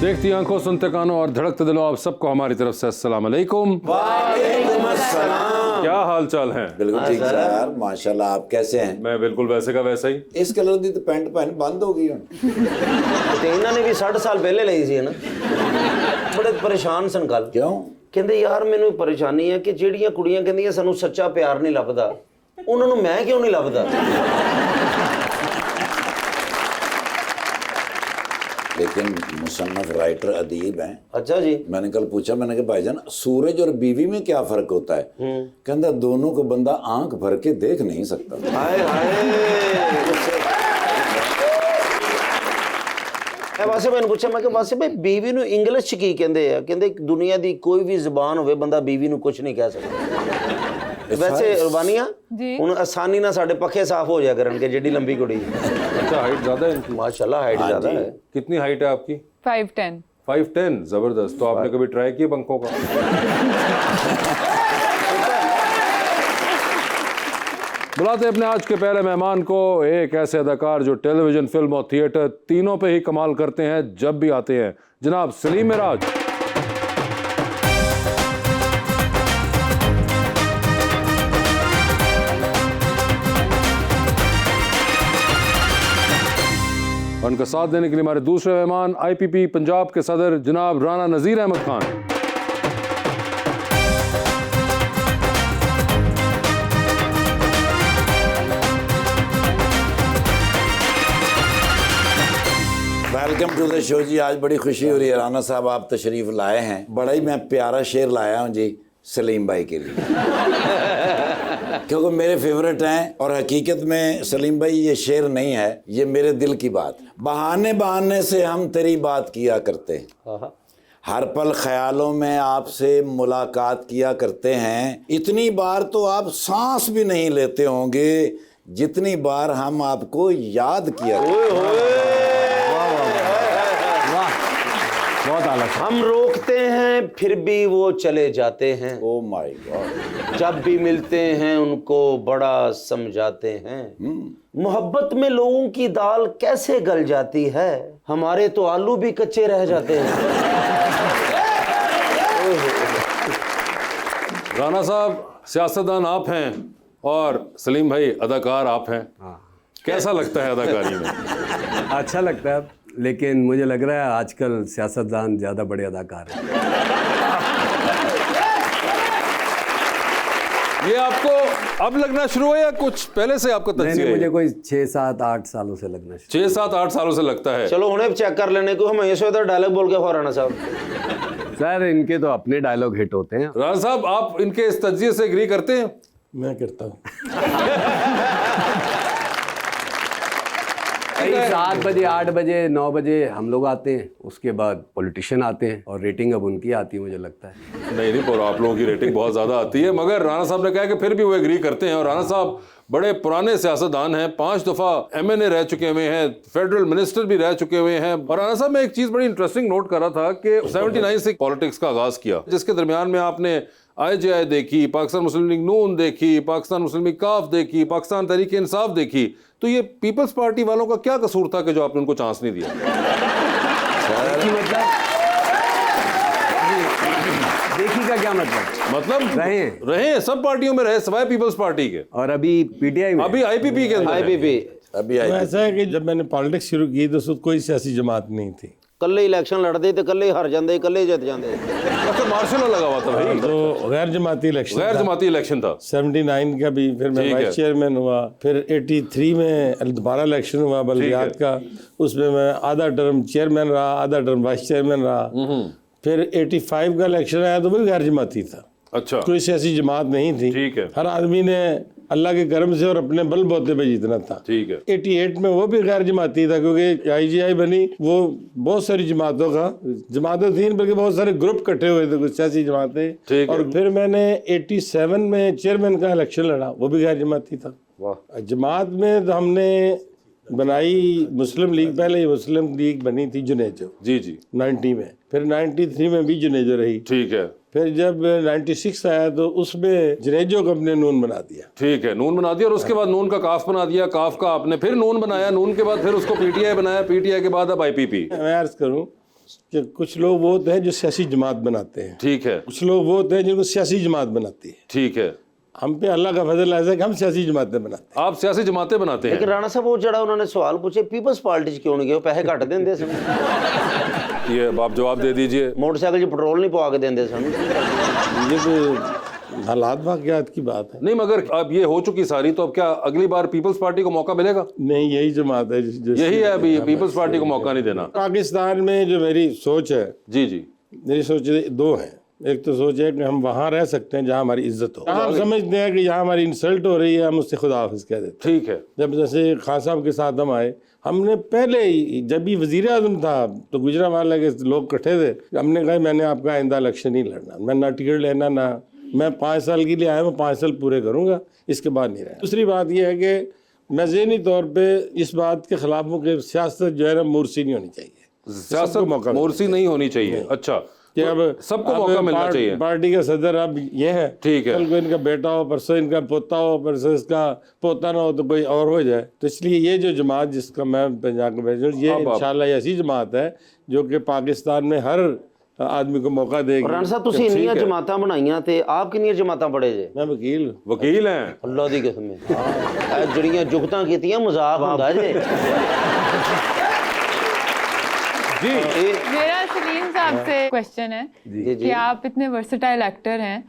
देखती आंखों, सुनते कानों और धड़कते दिलों, आप सबको हमारी तरफ से अस्सलाम वालेकुम। वालेकुम अस्सलाम। क्या हाल चाल है? बिल्कुल ठीक सर, माशाल्लाह। आप कैसे हैं? मैं बिल्कुल वैसे का वैसा ही। इस कलर दी तो पैंट पहन बंद हो गई है। ਤੇ ਇਹਨਾਂ ਨੇ ਵੀ 60 ਸਾਲ ਪਹਿਲੇ ਲਈ ਸੀ ਨਾ। ਬੜੇ ਪਰੇਸ਼ਾਨ ਸਨ ਕੱਲ। क्यों? ਕਹਿੰਦੇ ਯਾਰ ਮੈਨੂੰ ਪਰੇਸ਼ਾਨੀ ਹੈ ਕਿ ਜਿਹੜੀਆਂ ਕੁੜੀਆਂ ਕਹਿੰਦੀਆਂ ਸਾਨੂੰ ਸੱਚਾ ਪਿਆਰ ਨਹੀਂ ਲੱਭਦਾ, ਉਹਨਾਂ ਨੂੰ ਮੈਂ ਕਿਉਂ ਨਹੀਂ ਲੱਭਦਾ? लेकिन मुसन्नफ राइटर अदीब हैं। अच्छा जी। मैंने कल पूछा, मैंने कहा भाईजान सूरज और बीवी में क्या फर्क होता है? कहता दोनों को बंदा आंख भर के देख नहीं सकता। ਹਾਏ ਇਹ ਵਾਸੇ ਮੈਨੂੰ ਪੁੱਛਿਆ, ਮੈਂ ਕਿ ਵਾਸੇ ਭਾਈ ਬੀਵੀ ਨੂੰ ਇੰਗਲਿਸ਼ ਚ ਕੀ ਕਹਿੰਦੇ ਆ? ਕਹਿੰਦੇ ਦੁਨੀਆ ਦੀ ਕੋਈ ਵੀ ਜ਼ੁਬਾਨ ਹੋਵੇ ਬੰਦਾ ਬੀਵੀ ਨੂੰ ਕੁਝ ਨਹੀਂ ਕਹਿ ਸਕਦਾ। ਵੈਸੇ ਰਵਾਨੀਆਂ जी ਹੁਣ ਆਸਾਨੀ ਨਾਲ ਸਾਡੇ ਪੱਖੇ ਸਾਫ਼ ਹੋ ਜਾਇਆ ਕਰਨਗੇ ਜਿਹੜੀ ਲੰਬੀ ਕੁੜੀ। अच्छा, हाइट ज्यादा है इनकी? माशाल्लाह हाइट ज्यादा है। कितनी हाइट है आपकी? 5'10". 5'10", जबरदस्त। तो आपने कभी ट्राई किया पंखों का? बुलाते अपने आज के पहले मेहमान को, एक ऐसे अदाकार जो टेलीविजन, फिल्म और थिएटर तीनों पे ही कमाल करते हैं जब भी आते हैं, जनाब सलीम मिराज। उनका साथ देने के लिए हमारे दूसरे मेहमान IPP पंजाब के सदर जनाब Rana Nazir Ahmed Khan. Welcome to the show जी। आज बड़ी खुशी हो रही है राना साहब, आप तशरीफ लाए हैं। बड़ा ही मैं प्यारा शेर लाया हूँ जी सलीम भाई के लिए, क्योंकि मेरे फेवरेट हैं। और हकीकत में सलीम भाई ये शेर नहीं है, ये मेरे दिल की बात। बहाने बहाने से हम तेरी बात किया करते, हर पल ख्यालों में आपसे मुलाकात किया करते हैं। इतनी बार तो आप सांस भी नहीं लेते होंगे जितनी बार हम आपको याद किया करते। बहुत आला। हम रोकते हैं फिर भी वो चले जाते हैं। Oh my God. जब भी मिलते हैं उनको बड़ा समझाते हैं। मोहब्बत में लोगों की दाल कैसे गल जाती है, हमारे तो आलू भी कच्चे रह जाते हैं। राना साहब सियासतदान आप हैं और सलीम भाई अदाकार आप हैं। कैसा लगता है अदाकारी में? अच्छा लगता है, लेकिन मुझे लग रहा है आजकल सियासतदान ज़्यादा बड़े अदाकार हैं। ये आपको अब लगना शुरू हुआ या कुछ पहले से आपको नहीं, तज्जिया है? मुझे कोई 6, 7, 8 सालों से लगना शुरू। 6, 7, 8 सालों से लगता है। चलो उन्हें चेक कर लेने को, हम ऐसे उधर डायलॉग बोल के हो राना साहब। सर इनके तो अपने डायलॉग हिट होते हैं। राना साहब आप इनके इस तज्जिए से एग्री करते हैं? मैं करता हूँ। 7 बजे, 8 बजे, 9 बजे हम लोग आते हैं, उसके बाद पॉलिटिशियन आते हैं और रेटिंग अब उनकी आती है मुझे लगता है। नहीं पर आप लोगों की रेटिंग बहुत ज़्यादा आती है, मगर राना साहब ने कहा कि फिर भी वो एग्री करते हैं। और राना साहब बड़े पुराने सियासतदान हैं, 5 दफ़ा MNA रह चुके हुए हैं, फेडरल मिनिस्टर भी रह चुके हुए हैं। और राना साहब मैं एक चीज़ बड़ी इंटरेस्टिंग नोट कर रहा था कि 79 से पॉलिटिक्स का आगाज़ किया, जिसके दरमियान में आपने IJI देखी, पाकिस्तान मुस्लिम लीग नून देखी, पाकिस्तान मुस्लिम लीग काफ देखी, पाकिस्तान तहरीक इंसाफ देखी। तो ये पीपल्स पार्टी वालों का क्या कसूर था कि जो आपने उनको चांस नहीं दिया? देखी का क्या मतलब रहे सब पार्टियों में रहे सिवाय पीपल्स पार्टी के। और अभी PTI में, अभी IPP के अंदर IPP अभी तो ऐसा है कि जब मैंने पॉलिटिक्स शुरू की तो उस वक्त कोई सियासी जमात नहीं थी। कल्ले इलेक्शन लड़ते तो कल्ले हार जाते, कल्ले जित जाते। अच्छा, मार्शल लगा हुआ था भाई। तो गैर जमाती इलेक्शन, गैर जमाती इलेक्शन था 79 का भी। फिर मैं वाइस चेयरमैन हुआ। फिर 83 में दोबारा इलेक्शन हुआ बल्दियात का, उसमें मैं आधा टर्म चेयरमैन रहा, आधा टर्म वाइस चेयरमैन रहा। फिर 85 का इलेक्शन आया तो भी गैर जमाती था। अच्छा, कोई सियासी जमात नहीं थी। ठीक है। हर आदमी ने अल्लाह के करम से और अपने बल बूते पे जीतना था। ठीक है। 88 में वो भी गैर जमाती था, क्योंकि IJI बनी, वो बहुत सारी जमातों थी, बल्कि बहुत सारे ग्रुप इकट्ठे हुए थे, कुछ सियासी जमातें। और फिर मैंने 87 में चेयरमैन का इलेक्शन लड़ा, वो भी गैर जमाती था। जमात में तो हमने बनाई मुस्लिम लीग, पहले ही मुस्लिम लीग बनी थी जुनेजो जी 90 में, फिर 93 में भी जुनेजो रही। ठीक है। फिर जब 96 आया तो उसमें जनेजो को अपने नून बना दिया। ठीक है, नून बना दिया और उसके बाद नून का काफ बना दिया, काफ का आपने फिर नून बनाया, नून के बाद फिर उसको PTI बनाया, PTI के बाद अब IPP। मैं अर्ज करूं कि कुछ लोग वो होते हैं जो सियासी जमात बनाते हैं, ठीक है, कुछ लोग वो होते हैं जिनको सियासी जमात बनाती है। ठीक है। हम पे अल्लाह का फजल ऐसा है कि हम सियासी जमातें बनाते हैं। आप सियासी जमातें बनाते हैं। लेकिन राणा साहब वो जड़ा उन्होंने सवाल पूछे पीपल्स पार्टी च क्यों नहीं गए, पैसे घट देंगे सन, ये आप जवाब दे दीजिए। मोटरसाइकिल च पेट्रोल नहीं पवा के देंगे सन। ये तो हालात वाक़यात की बात है। नहीं मगर अब ये हो चुकी सारी, तो अब क्या अगली बार पीपल्स पार्टी को मौका मिलेगा? नहीं, यही जमात है यही है अभी, पीपल्स पार्टी को मौका नहीं देना। पाकिस्तान में जो मेरी सोच है, जी जी, मेरी सोच दो है। एक तो सोच है कि हम वहाँ रह सकते हैं जहाँ हमारी इज्जत हो, हम समझते हैं कि यहाँ हमारी इंसल्ट हो रही है, हम उससे खुदा हाफिज कह देते हैं। ठीक है। जब जैसे खान साहब के साथ हम आए, हमने पहले ही जब भी वजीर आजम था तो गुजरांवाला के लोग इकट्ठे थे, हमने कहा मैंने आपका आइंदा इलेक्शन नहीं लड़ना, मैं ना टिकट लेना, ना मैं 5 साल के लिए आया, मैं 5 साल पूरे करूँगा, इसके बाद नहीं रहा। दूसरी बात यह है कि मैं ज़हनी तौर पर इस बात के खिलाफ हूँ कि सियासत जो है ना मुर्सी नहीं होनी चाहिए, सियासत मोर्सी नहीं होनी चाहिए। अच्छा, कि अब सबको मौका मिलना चाहिए। पार्टी का सदर अब ये है, ठीक है। कल को इनका बेटा हो, परसों इनका पोता हो, परसों इसका पोता ना हो तो कोई और हो जाए। तो इसलिए ये जो जमात जिसका मैं पंजाब को भेज, ये इंशाल्लाह ऐसी जमात है जो कि पाकिस्तान में हर आदमी को मौका देगी। राणा साहब तुसी इन्नियां जमातां बनाईयां ते आप किन्नियां जमातां पढ़े जे? मैं वकील हैं। अल्लाह दी कसम है, जड़ियां जुगतां कीतियां मजाक हुंदा जे। जी, मेरा सलीम साहब से क्वेश्चन है कि आप इतने वर्सेटाइल एक्टर हैं,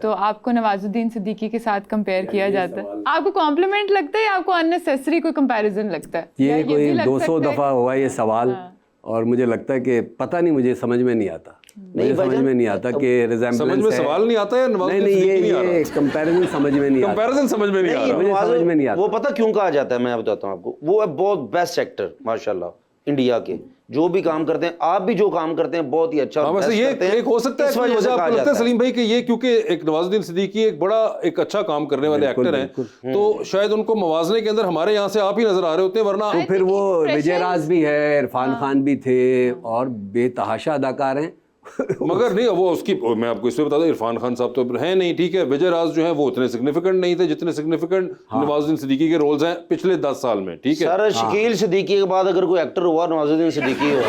तो आपको नवाजुद्दीन सिद्दीकी के साथ कंपेयर किया जाता है, आपको कॉम्प्लीमेंट लगता है या आपको अननेसेसरी कोई कंपैरिजन लगता है? ये भी कोई लग 200 सकता है? दफ़ा हुआ ये सवाल, और मुझे लगता है कि पता नहीं, मुझे समझ में नहीं आता, मुझे समझ में नहीं आता कि रिजेम्बलेंस समझ में सवाल नहीं आता है, नहीं नहीं, ये कंपैरिजन समझ में नहीं आता, कंपैरिजन समझ में नहीं आ रहा। मुझे समझ में नहीं आता। वो पता क्यों कहा जाता है, मैं बताता हूँ आपको। वो है बहुत बेस्ट एक्टर माशाल्लाह इंडिया के, जो भी काम करते हैं, आप भी जो काम करते हैं बहुत ही अच्छा। हाँ, वैसे ये एक हो सकता है, इस वजह से आपको कहा लगता जाता है है सलीम भाई कि ये क्योंकि एक नवाजुद्दीन सिद्दीकी एक बड़ा एक अच्छा काम करने वाले एक्टर हैं, तो शायद उनको मवाजने के अंदर हमारे यहाँ से आप ही नजर आ रहे होते हैं, वरना तो फिर वो विजय राज भी है, इरफान खान भी थे, और बेतहाशा अदाकार हैं। मगर नहीं, वो उसकी मैं आपको इसमें बता दूं, इरफान खान साहब तो है नहीं, ठीक है। विजय राज जो है वो उतने सिग्निफिकेंट नहीं थे जितने सिग्निफिकेंट नवाजुद्दीन सिद्दीकी के रोल्स हैं पिछले 10 साल में, ठीक है। सर शकील सिद्दीकी के बाद अगर कोई एक्टर हुआ नवाजुद्दीन सिद्दीकी हुआ,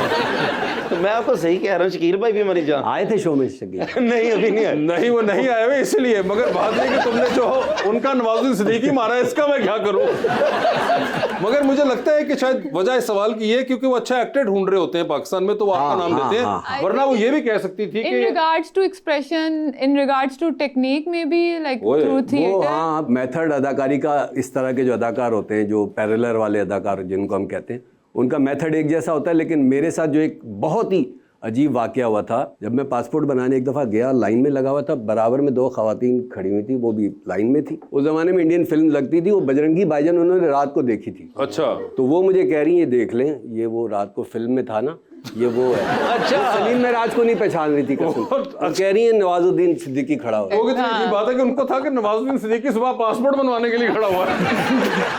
तो मैं आपको सही कह रहा हूँ, शकील भाई भी हमारी जान आए थे शो में शकील? नहीं अभी नहीं आए। नहीं, वो नहीं आए हुए इसलिए, मगर बात है कि तुमने जो उनका नवाजुद्दीन सिद्दीकी मारा है, इसका मैं क्या करूं। मगर मुझे लगता है कि शायद वजह इस सवाल की ये क्योंकि वो अच्छा एक्टर ढूंढ रहे होते हैं पाकिस्तान में, तो वो आपका नाम लेते हैं, वरना वो ये भी कह सकती थी In कि regards to expression, in regards to technique, maybe like through वो theater. हाँ, मेथड अदाकारी का, इस तरह के जो अदाकार होते हैं, जो पैरेलल वाले अदाकार जिनको हम कहते हैं, उनका मेथड एक जैसा होता है। लेकिन मेरे साथ जो एक बहुत ही अजीब वाकया हुआ था, जब मैं पासपोर्ट बनाने एक दफ़ा गया, लाइन में लगा हुआ था, बराबर में 2 खवातीन खड़ी हुई थी, वो भी लाइन में थी। उस ज़माने में इंडियन फिल्म लगती थी, वो बजरंगी भाईजान उन्होंने रात को देखी थी। अच्छा, तो वो मुझे कह रही है, देख लें, ये वो रात को फिल्म में था ना, ये वो है। अच्छा, सलीम में राज को नहीं पहचान रही थी कसम। और कह रही है नवाजुद्दीन सिद्दीकी खड़ा हो। वो कितनी अच्छी बात है कि उनको था कि नवाजुद्दीन सिद्दीकी सुबह पासपोर्ट बनवाने के लिए खड़ा हुआ है।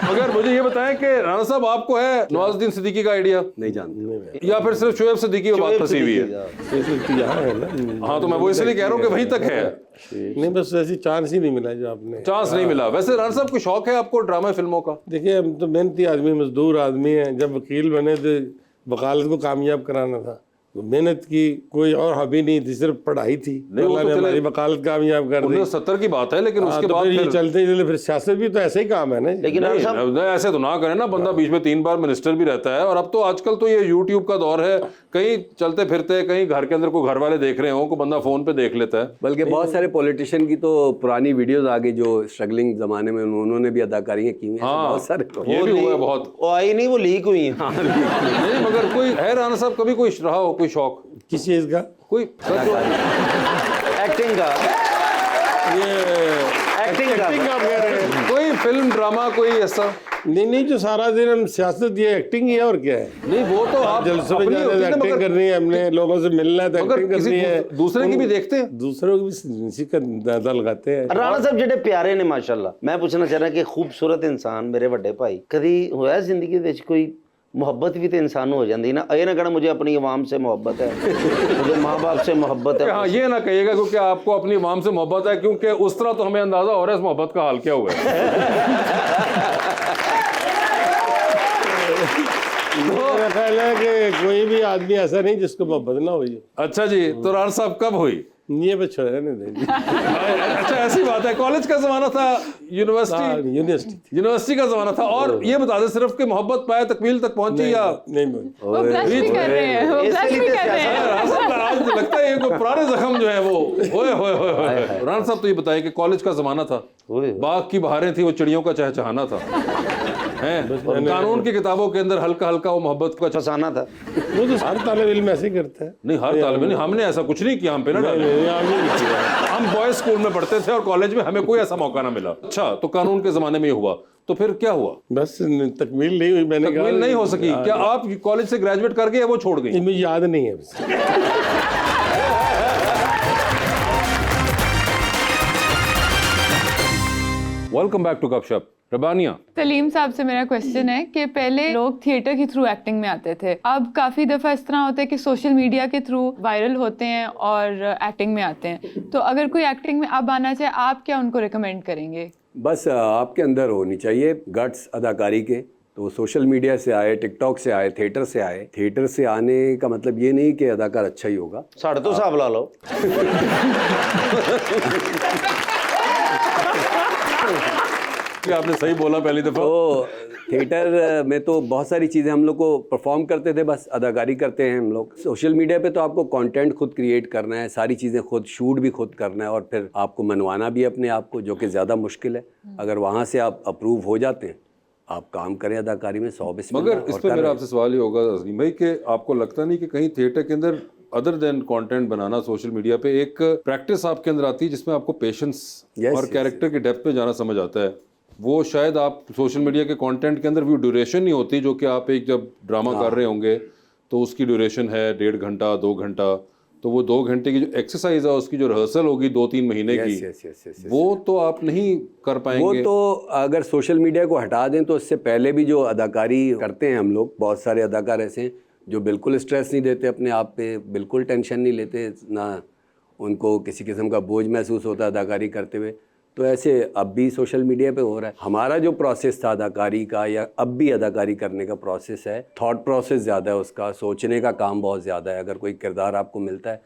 मगर मुझे ये बताएं कि राणा साहब आपको है नवाजुद्दीन सिद्दीकी का आइडिया, नहीं जानते, या फिर सिर्फ शोएब सिद्दीकी में बात फंसी हुई है? यहाँ है ना। हाँ, तो मैं वो इसलिए कह रहा हूँ कि वहीं तक है, नहीं बस ऐसी चांस ही नहीं मिला जो आपने। चांस नहीं मिला। वैसे राणा साहब को शौक है आपको ड्रामा फिल्मों का? देखिए, हम तो मेहनती आदमी, मजदूर आदमी हैं। जब वकील बने तो वकालत को कामयाब कराना था, तो मेहनत की कोई और हॉबी नहीं थी, सिर्फ पढ़ाई थी। अल्लाह ने हमारी वकालत कामयाब कर दी। 1970 की बात है, लेकिन उसके तो बाद फिर ये फिर चलते ही फिर सियासत भी तो ऐसे ही काम है ना। लेकिन राणा साहब नहीं, ऐसे तो ना करें ना, बंदा बीच में 3 बार मिनिस्टर भी रहता है, और अब तो आजकल तो ये यूट्यूब का दौर है, कहीं चलते फिरते, कहीं घर के अंदर कोई घर वाले देख रहे हो, को बंदा फोन पे देख लेता है। बल्कि बहुत सारे पॉलिटिशियन की तो पुरानी वीडियोस आ गई, जो स्ट्रगलिंग जमाने में उन्होंने भी अदाकारियां की हैं। बहुत सारे ये भी हुआ है बहुत। वो आई नहीं, वो लीक हुई है। नहीं, मगर कोई है राणा साहब, कभी कोई रहा हो कोई शौक, किस चीज़ का? कोई एक्टिंग का, ये एक्टिंग का आप कह रहे हैं? कोई फिल्म ड्रामा कोई ऐसा? नहीं, जो सारा दिन हम सियासत, ये एक्टिंग ही है और क्या है। नहीं, वो तो आप जलसों में अपनी जाना होती है है, ना, एक्टिंग मगर करनी है, हमने लोगों से मिलना है तो मगर एक्टिंग किसी करनी है। दूसरे की भी देखते हैं, दूसरों को भी इसी का अंदाजा लगाते हैं। राणा साहब जेडे प्यारे ने माशाल्लाह। मैं पूछना चाह रहा कि खूबसूरत इंसान मेरे ਵੱਡੇ ਭਾਈ, कभी होया जिंदगी ਵਿੱਚ कोई मोहब्बत भी तो इंसान हो जाती ना? ये ना कहना मुझे अपनी आवाम से मोहब्बत है, मुझे माँ बाप से मोहब्बत है। हाँ, ये ना कहिएगा क्योंकि आपको अपनी आवाम से मोहब्बत है, क्योंकि उस तरह तो हमें अंदाजा हो रहा है इस मोहब्बत का हाल क्या हुआ है। मेरा ख्याल है कि कोई भी आदमी ऐसा नहीं जिसको मोहब्बत ना हुई। अच्छा जी, तो राणा साहब कब हुई? ये बस छोड़ने देंगे। अच्छा ऐसी बात है, कॉलेज का जमाना था, यूनिवर्सिटी यूनिवर्सिटी का जमाना था। और ये बता दे सिर्फ कि मोहब्बत पाए तकमील तक पहुंची या नहीं वो ब्लश भी कर रहे हैं, वो ब्लश भी कर रहे हैं। राणा साहब आज लगता है ये कोई पुराने जख्म जो है वो होए होए होए। राणा साहब तो ये बताइए कि कॉलेज का जमाना था, बाग की बहारें थी, वो चिड़ियों का चहचहाना था, हैं? और कानून की किताबों के अंदर हल्का हल्का वो मोहब्बत का फसाना था। वो तो हर तालिब इल्म ऐसे ही करता है। नहीं, हर तालिब नहीं, हमने ऐसा कुछ नहीं किया, हम पे ना डाले। हम बॉयज स्कूल में पढ़ते थे और कॉलेज में हमें कोई ऐसा मौका ना मिला। अच्छा, तो कानून के जमाने में ये हुआ, तो फिर क्या हुआ? बस तकमील नहीं हुई, मैंने कहा तकमील नहीं हो सकी। क्या आप कॉलेज से ग्रेजुएट कर गए, वो छोड़ गई? मुझे याद नहीं है। वेलकम बैक टू गपशप। रबानिया, सलीम साहब से मेरा क्वेश्चन है कि पहले लोग थिएटर के थ्रू एक्टिंग में आते थे, अब काफ़ी दफ़ा इस तरह होता है कि सोशल मीडिया के थ्रू वायरल होते हैं और एक्टिंग में आते हैं। तो अगर कोई एक्टिंग में अब आना चाहे, आप क्या उनको रिकमेंड करेंगे? बस आपके अंदर होनी चाहिए गट्स अदाकारी के। तो सोशल मीडिया से आए, टिकटॉक से आए, थिएटर से आए। थिएटर से आने का मतलब ये नहीं कि अदाकार अच्छा ही होगा। साढ़े तो साहब ला लो। क्या आपने सही बोला पहली दफा। तो थिएटर में तो बहुत सारी चीज़ें हम लोग को परफॉर्म करते थे, बस अदाकारी करते हैं हम लोग। सोशल मीडिया पे तो आपको कंटेंट खुद क्रिएट करना है, सारी चीज़ें खुद, शूट भी खुद करना है और फिर आपको मनवाना भी अपने आप को, जो कि ज़्यादा मुश्किल है। अगर वहाँ से आप अप्रूव हो जाते हैं, आप काम करें अदाकारी में 100 मगर इस पर मेरा आपसे सवाल ही होगा अज़ीम भाई कि आपको लगता नहीं कि कहीं थिएटर के अंदर अदर देन कंटेंट बनाना सोशल मीडिया पे एक प्रैक्टिस आपके अंदर आती है जिसमें आपको पेशेंस और कैरेक्टर की डेप्थ पे जाना समझ आता है? वो शायद आप सोशल मीडिया के कंटेंट के अंदर वो ड्यूरेशन नहीं होती जो कि आप एक जब ड्रामा कर रहे होंगे तो उसकी ड्यूरेशन है 1.5 घंटा 2 घंटा, तो वो 2 घंटे की जो एक्सरसाइज है उसकी जो रिहर्सल होगी 2-3 महीने की, वो तो आप नहीं कर पाएंगे। वो तो अगर सोशल मीडिया को हटा दें तो इससे पहले भी जो अदाकारी करते हैं हम लोग, बहुत सारे अदाकार ऐसे हैं जो बिल्कुल स्ट्रेस नहीं देते अपने आप पे, बिल्कुल टेंशन नहीं लेते, ना उनको किसी किस्म का बोझ महसूस होता है अदाकारी करते हुए। तो ऐसे अब भी सोशल मीडिया पे हो रहा है। हमारा जो प्रोसेस था अदाकारी का, या अब भी अदाकारी करने का प्रोसेस है, थॉट प्रोसेस ज़्यादा है उसका, सोचने का काम बहुत ज़्यादा है। अगर कोई किरदार आपको मिलता है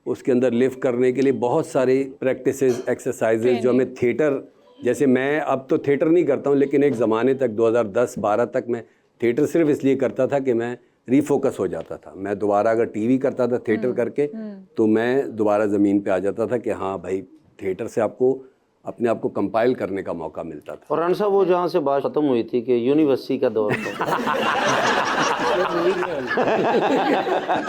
उसके अंदर लिव करने के लिए बहुत सारे प्रैक्टिसेस, एक्सरसाइजेज जो हमें थिएटर, जैसे मैं अब तो थिएटर नहीं करता हूँ, लेकिन एक ज़माने तक 2010-12 तक मैं थिएटर सिर्फ इसलिए करता था कि मैं रीफोकस हो जाता था। मैं दोबारा अगर टीवी करता था थिएटर करके तो मैं दोबारा ज़मीन पे आ जाता था कि हाँ भाई, थिएटर से आपको अपने आप को कंपाइल करने का मौका मिलता था। और राणा साहब, वो जहाँ से बात खत्म हुई थी कि यूनिवर्सिटी का दौर था।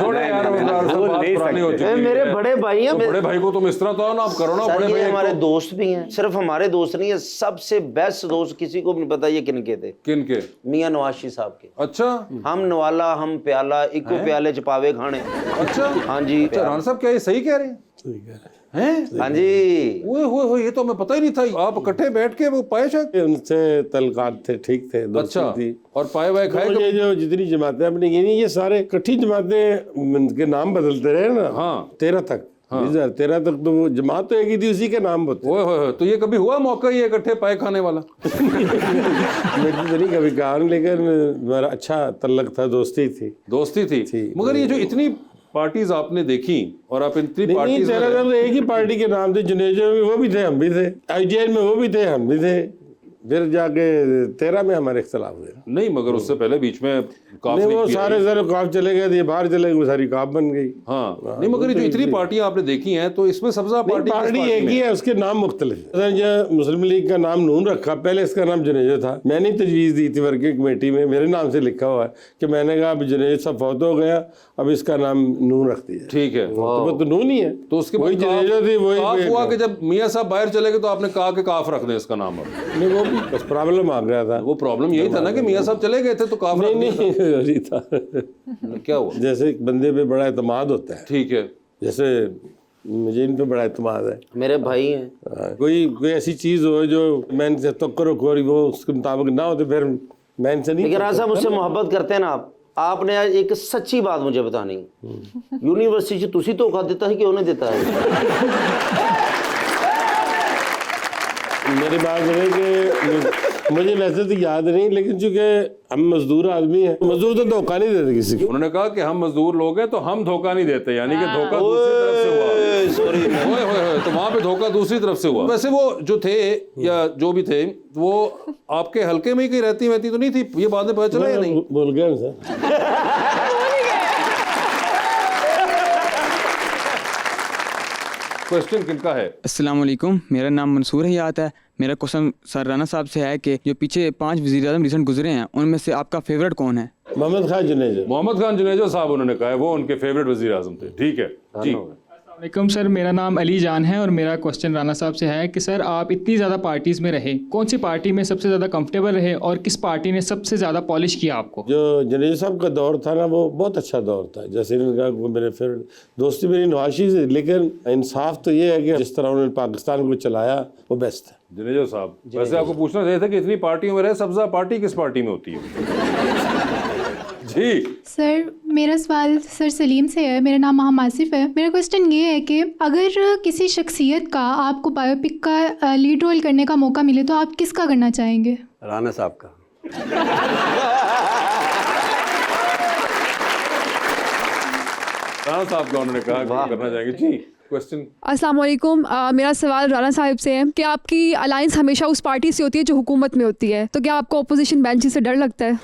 थोड़े यार पुरानी हो चुकी है। मेरे बड़े भाई हैं। बड़े भाई को तुम इस तरह तो ना आप करो ना। बड़े भाई हमारे दोस्त भी हैं, सिर्फ हमारे दोस्त नहीं है, सबसे बेस्ट दोस्त किसी को भी नहीं पता ये किनके थे। किनके? मियां नवाज़ साहब के। अच्छा, हम नवाला हम प्याला, इको प्याले च पावे खाने। अच्छा, हाँ जी। राणा साहब क्या ये सही कह रहे हैं? हाँ जी। ओए ये तो हमें पता ही नहीं था। आप इकट्ठे बैठ के वो पाए शायद उनसे तलकात थे, ठीक थे, दोस्ती अच्छा थी। और पाए वाए खाए तो ये जो जितनी जमातें अपनी गिनी, ये सारे इकट्ठी जमातें के नाम बदलते रहे ना। हाँ। 13 तक, 2013 तक तो वो जमात तो एक ही थी, उसी के नाम होते। ओए तो ये कभी हुआ मौका ये इकट्ठे पाए खाने वाला? मेरी तो नहीं कभी कहा, लेकिन मेरा अच्छा तल्लक था, दोस्ती थी। मगर ये जो इतनी पार्टीज आपने देखी और आप इतनी पार्टीज, 13 तक एक ही पार्टी के नाम थे। जुनेजो में वो भी थे, हम भी थे। IGN में वो भी थे, हम भी थे। फिर जाके 13 में हमारे इख्तलाफ हुए। नहीं, मगर उससे पहले बीच में काफ नहीं, वो सारे काफ चले गए थे, बाहर चले गए, वो सारी काफ बन गई। हाँ, नहीं मगर ये जो इतनी पार्टियां आपने देखी हैं तो इसमें सबसे ज्यादा पार्टी एक ही है, उसके नाम मुख्तलिफ है। मुस्लिम लीग का नाम नून रखा, पहले इसका नाम जुनेजो था। मैंने तजवीज़ दी थी वर्किंग कमेटी में, मेरे नाम से लिखा हुआ है कि मैंने कहा अब जुनेजो साहब फौत हो गया, अब इसका नाम नून रख दिया। ठीक है, तो वो तो नून ही है। तो उसके वही जुनेजो थी, वही हुआ कि जब मियाँ साहब बाहर चले गए तो आपने कहा कि काफ रख दें इसका नाम। नहीं, वो भी बस प्रॉब्लम आ गया था। वो प्रॉब्लम यही था ना कि मियाँ साहब चले गए थे तो काफ नहीं था। क्या हुआ? जैसे एक बंदे पे बड़ा एतमाद होता है, ठीक है, जैसे मुझे इन पे बड़ा एतमाद है। मेरे भाई हैं। कोई ऐसी चीज हो जो मैं इनसे तक्कर खोरी वो उसके मुताबिक ना हो तो फिर मैं इनसे नहीं। लेकिन राजा साहब मुझसे मोहब्बत करते हैं ना आपने आज एक सच्ची बात मुझे बतानी। यूनिवर्सिटी तुसी धोखा देता है कि उन्हें देता है? मेरी बात है कि मुझे वैसे तो याद नहीं, लेकिन चूंकि हम मजदूर आदमी हैं, मजदूर तो धोखा नहीं देते किसी को। उन्होंने कहा कि हम मजदूर लोग हैं तो हम धोखा नहीं देते, यानी कि धोखा दूसरी तरफ से हुआ। सॉरी ओए होए होए, तो वहां पे धोखा दूसरी तरफ से हुआ। वैसे वो जो थे या जो भी थे वो आपके हल्के में ही कहीं रहती वहती तो नहीं थी, ये बाद में पता चला या नहीं? बोल गया ना सर। क्वेश्चन किनका है? अस्सलाम वालेकुम, मेरा नाम मंसूर हयात है। मेरा क्वेश्चन सर राना साहब से है कि जो पीछे 5 वज़ीर-ए-आज़म रिसेंट गुजरे हैं उनमें से आपका फेवरेट कौन है? मोहम्मद खान जुनेजो। मोहम्मद खान जुनेजो साहब उन्होंने कहा है वो उनके फेवरेट वजीर आजम थे। ठीक है जी। वालेकुम सर, मेरा नाम अली जान है और मेरा क्वेश्चन राना साहब से है कि सर आप इतनी ज़्यादा पार्टीज़ में रहे, कौन सी पार्टी में सबसे ज़्यादा कंफर्टेबल रहे और किस पार्टी ने सबसे ज़्यादा पॉलिश किया आपको? जो जुनेजो साहब का दौर था ना, वो बहुत अच्छा दौर था। जैसे इन्होंने कहा वो मेरे फेवरेट दोस्ती मेरी नवाशी से, लेकिन इंसाफ तो ये है कि जिस तरह उन्होंने पाकिस्तान को चलाया वो बेस्ट है। जुनेजो साहब, वैसे आपको पूछना चाहिए था कि इतनी पार्टियों में रहे, सबसे ज्यादा पार्टी किस पार्टी में होती है? जी सर, मेरा सवाल सर सलीम से है। मेरा नाम मोहम्मद आसिफ है। मेरा क्वेश्चन ये है कि अगर किसी शख्सियत का आपको बायोपिक का लीड रोल करने का मौका मिले तो आप किसका करना चाहेंगे? राना साहब का। राणा साहब का उन्होंने कहा कि करना चाहेंगे जी। क्वेश्चन। अस्सलाम वालेकुम, मेरा सवाल राना साहिब से है कि आपकी अलायंस हमेशा उस पार्टी से होती है जो हुकूमत में होती है, तो क्या आपको अपोजिशन बेंच से डर लगता है?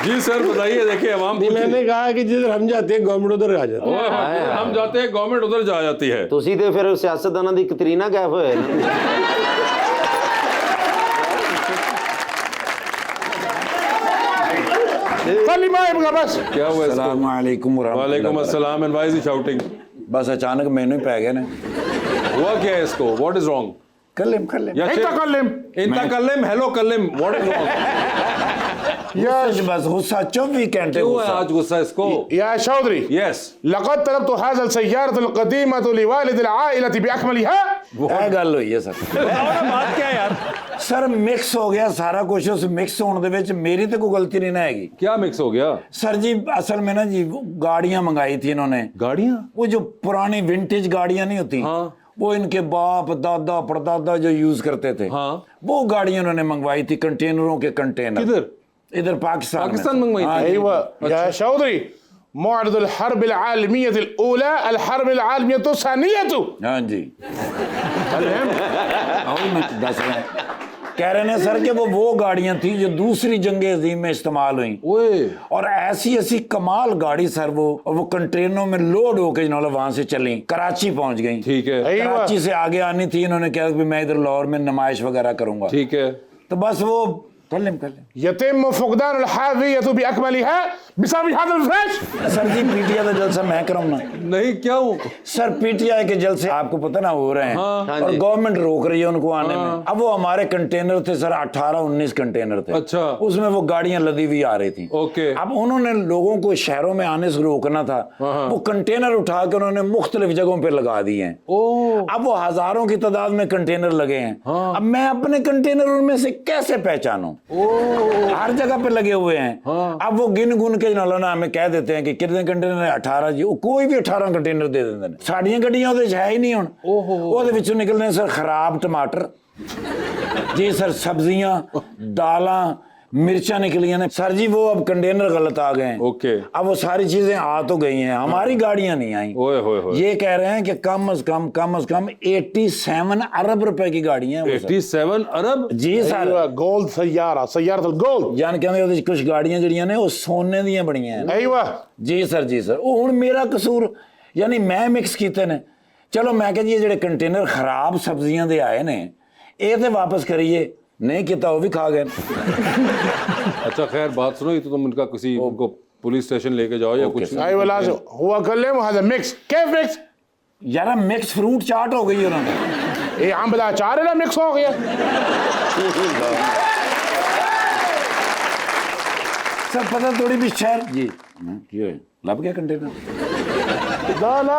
जी सर बताइए। देखिए अवाम नहीं, मैंने कहा कि जिधर हम जाते हैं गवर्नमेंट उधर आ जाती है। हम जाते हैं गवर्नमेंट उधर जा जाती है। ਤੁਸੀਂ ਤੇ ਫਿਰ ਸਿਆਸਤਦਾਨਾਂ ਦੀ ਕਤਰੀਨਾ ਕੈਫ ਹੋਏ बस क्या हुआ इसको? अस्सलामुअलैकुम वालेकुम अस्सलाम। And why is he shouting? बस अचानक मैंने ही पै गए ने। हुआ क्या है इसको? What is wrong? कल्लिम इंता कल्लिम हेलो कल्लिम व्हाट इज रॉन्ग? यस, बस गुस्सा 24 घंटे क्यों है आज गुस्सा इसको? या चौधरी, यस लक़द तरब्तु हाज़िल सय्यारतुल क़दीमतु लिवालिदिल आइलति बिअकमलिहा। ਇਹ ਗੱਲ ਹੋਈ ਹੈ सर। बात क्या है यार? सर मिक्स हो गया सारा कुछ। उस मिक्स होने ਦੇ ਵਿੱਚ मेरी तो कोई गलती नहीं ना हैगी। क्या मिक्स हो गया? सर जी असल में ना जी वो गाड़ियां मंगाई थी इन्होंने। गाड़ियां? वो जो पुरानी विंटेज गाड़ियां नहीं होती, हाँ। वो इनके बाप दादा परदादा जो यूज करते थे, हाँ। वो गाड़ियां उन्होंने मंगवाई थी, कंटेनरों के कंटेनर। किधर? इधर पाकिस्तान पाकिस्तान मंगवाई थी? अय्वा या चौधरी, मौअदुल हर्बिल आलमिय्यतिल ऊला अल हर्बिल आलमिय्यतु सानियतु। हाँ जी वही मैं दस रहा हूं। कह रहे हैं सर कि वो गाड़ियां थी जो दूसरी जंगे अजीम में इस्तेमाल हुई। ओए और ऐसी ऐसी कमाल गाड़ी सर वो कंटेनरों में लोड होकर इन्होंने वहां से चली, कराची पहुंच गई। ठीक है। कराची से आगे आनी थी, इन्होंने कहा कि मैं इधर लाहौर में नुमाइश वगैरह करूंगा। ठीक है। तो बस वो कल्लिम यतीम फुकदानुल हावियतु बिअकमलिहा बिसबब हाज़िल फ्रेश। सर जी पीटीआई का जलसा मैं कराऊं ना? नहीं क्या हूँ सर पीटीआई के जलसे आपको पता ना हो रहे हैं। हाँ। और गवर्नमेंट रोक रही है उनको आने में। अब वो हमारे कंटेनर थे सर 18-19 कंटेनर थे। अच्छा। उसमें वो गाड़ियां लदी हुई आ रही थी। ओके। अब उन्होंने लोगों को शहरों में आने से रोकना था, वो कंटेनर उठा के उन्होंने मुख्तलिफ जगहों पे लगा दिए हैं। अब वो हजारों की तादाद में कंटेनर लगे हैं। अब मैं अपने कंटेनर उनमें से कैसे पहचानूं? हर जगह पे लगे हुए हैं। अब वो गिन गुन के ना हमें कह देते हैं कि कितने कंटेनर है, 18 जी। कोई भी 18 कंटेनर दे देते हैं। साड़ियां गड्डियां ਉਹਦੇ 'ਚ है ही नहीं हुण। ਉਹਦੇ ਵਿੱਚੋਂ निकलने सर खराब टमाटर जी, सर सब्जियां दालां मिर्चा निकलियां ने सर जी। वो अब कंटेनर गलत आ गए हैं। ओके। अब वो सारी चीजें आ तो गई हैं, हमारी गाड़ियां नहीं आई। ओए होए होए। ये कह रहे हैं कि कम से कम 87 अरब रुपए की गाड़ियां हैं वो सर। 87 अरब? जी सर। गोल्ड सय्यारतुल गोल्ड। जान कहंदे ਉਹਦੇ 'ਚ कुछ गाड़ियां ਜਿਹੜੀਆਂ ਨੇ ਉਹ ਸੋਨੇ ਦੀਆਂ ਬਣੀਆਂ हैं। अय्वा जी सर ਉਹ ਹੁਣ ਮੇਰਾ ਕਸੂਰ ਯਾਨੀ ਮੈਂ ਮਿਕਸ ਕੀਤੇ ਨੇ। ਚਲੋ मैं कह जी ये ਜਿਹੜੇ कंटेनर खराब सब्जियां ਦੇ ਆਏ ਨੇ ਇਹ ਤੇ वापस करिए, नहीं किया वो भी खा गए। अच्छा खैर बात सुनो, ये तो तुम उनका किसी उनको पुलिस स्टेशन लेके जाओ या कुछ। अय्वा लाज़िम हुआ कल्लिम हाज़ा मिक्स। कैफ मिक्स? यार मिक्स फ्रूट चाट हो गई उन्होंने। ये आंवला अचार है मिक्स हो गया। सर पता थोड़ी भी शहर जी क्यों लग गया कंटेनर। ना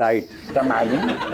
टाइट.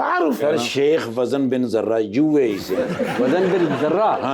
तारुफ सर शेख वजन बिन जर्रा यूएई से. वजन बिन जर्रा.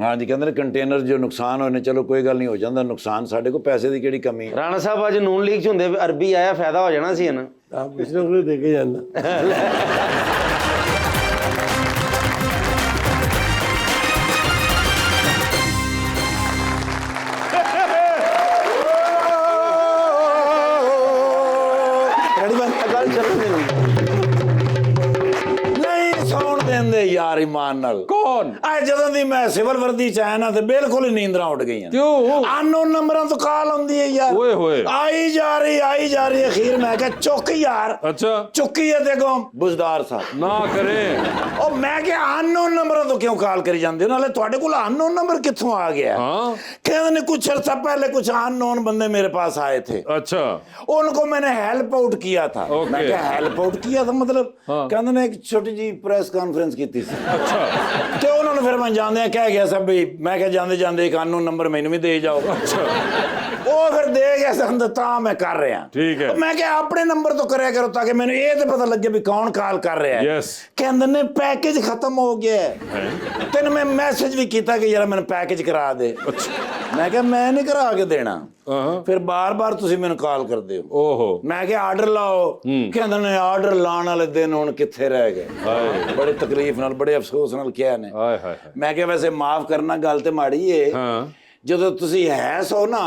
हाँ जी, कहते कंटेनर जो नुकसान होने, चलो कोई गल नहीं, हो जाता नुकसान, साढ़े को पैसे की किहड़ी कमी है. ਰਾਣਾ ਸਾਹਿਬ ਅੱਜ ਨੂਨ ਲੀਗ 'ਚ ਹੁੰਦੇ ਅਰਬੀ ਆਇਆ ਫਾਇਦਾ ਹੋ ਜਾਣਾ ਸੀ ਇਹਨਾਂ आप पिछले को देखे जाना. ਗੱਲ ਚੱਲਣ ਦੇ नहीं सौण देंदे यार ईमान नाल. कौन? आ ਜਦੋਂ ਦੀ ਮੈਂ ਸਿਵਲ ਵਰਦੀ ਚ ਆਇਆ ਨਾ ਤੇ ਬਿਲਕੁਲ ਹੀ ਨੀਂਦਰਾਂ ਉੱਡ ਗਈਆਂ. क्यों? ਅਨਨੋਨ ਨੰਬਰਾਂ ਤੋਂ ਕਾਲ ਆਉਂਦੀ ਹੈ ਯਾਰ. ओए होए. ਆਈ ਜਾ ਰਹੀ ਅਖੀਰ ਮੈਂ ਕਿਹਾ ਚੁੱਕ ਯਾਰ. अच्छा ਚੁੱਕੀ ਹੈ ਦੇਖੋ ਬੁਜ਼ਦਾਰ ਸਾਹਿਬ. ना करें. ਉਹ ਮੈਂ ਕਿਹਾ ਅਨਨੋਨ ਨੰਬਰਾਂ ਤੋਂ ਕਿਉਂ ਕਾਲ ਕਰੀ ਜਾਂਦੇ ਹੋ, ਨਾਲੇ ਤੁਹਾਡੇ ਕੋਲ ਅਨਨੋਨ ਨੰबर कित्थों आ गया? हाँ कहते ने कुछ अर्सा पहले कुछ अननोन बंदे मेरे पास आए थे. अच्छा उनको मैंने हेल्प आउट किया था. ओके. मैं क्या हेल्प आउट किया था मतलब? हाँ. कहते ने एक छोटी जी प्रेस कॉन्फ्रेंस की थी. अच्छा ਤੇ ਉਹਨਾਂ ਨੂੰ ਫਿਰ ਮੈਂ ਜਾਂਦੇ ਆ ਕਹਿ ਗਿਆ ਸਭ ਵੀ, ਮੈਂ ਕਿਹਾ ਜਾਂਦੇ ਇੱਕ ਅਨਨੋਨ ਨੰਬਰ ਮੈਨੂੰ ਵੀ ਦੇ ਜਾਓ. ਉਹ ਫਿਰ ਦੇ ਗਿਆ ਸਾਨੂੰ, ਤਾਂ ਮੈਂ ਕਰ ਰਿਹਾ. ਠੀਕ ਹੈ. ਮੈਂ ਕਿਹਾ ਆਪਣੇ ਨੰਬਰ ਤੋਂ ਕਰਿਆ ਕਰੋ ਤਾਂ ਕਿ ਮੈਨੂੰ ਇਹ ਤੇ ਪਤਾ ਲੱਗੇ ਵੀ ਕੌਣ ਕਾਲ ਕਰ ਰਿਹਾ ਹੈ. Yes. ਕਹਿੰਦੇ ਨੇ ਪੈਕੇਜ ਖਤਮ ਹੋ ਗਿਆ ਹੈ. ਤੈਨੂੰ ਮੈਂ ਮੈਸੇਜ ਵੀ ਕੀਤਾ ਕਿ ਯਾਰ ਮੈਨੂੰ ਪੈਕੇਜ ਕਰਾ ਦੇ. ਮੈਂ ਕਿਹਾ ਮੈਂ ਨਹੀਂ ਕਰਾ ਕੇ ਦੇਣਾ. ਫਿਰ ਬਾਰ-ਬਾਰ ਤੁਸੀਂ ਮੈਨੂੰ ਕਾਲ ਕਰਦੇ ਹੋ. ओहो ਮੈਂ ਕਿਹਾ ਆਰਡਰ ਲਾਓ. ਕਹਿੰਦੇ ਨੇ ਆਰਡਰ ਲਾਉਣ ਵਾਲੇ ਦਿਨ ਹੁਣ ਕਿੱਥੇ ਰਹਿ ਗਏ. ਬੜੇ ਤਕਲੀਫ ਨਾਲ ਬੜੇ ਅਫਸੋਸ ਨਾਲ ਕਿਹਾ ਨੇ. हाय हाय ਮੈਂ ਕਿਹਾ ਵੈਸੇ ਮਾਫ ਕਰਨਾ, ਗੱਲ ਤੇ ਮਾੜੀ ਏ. हाँ ਜਦੋਂ ਤੁਸੀਂ ਹੈ ਸੋ ਨਾ,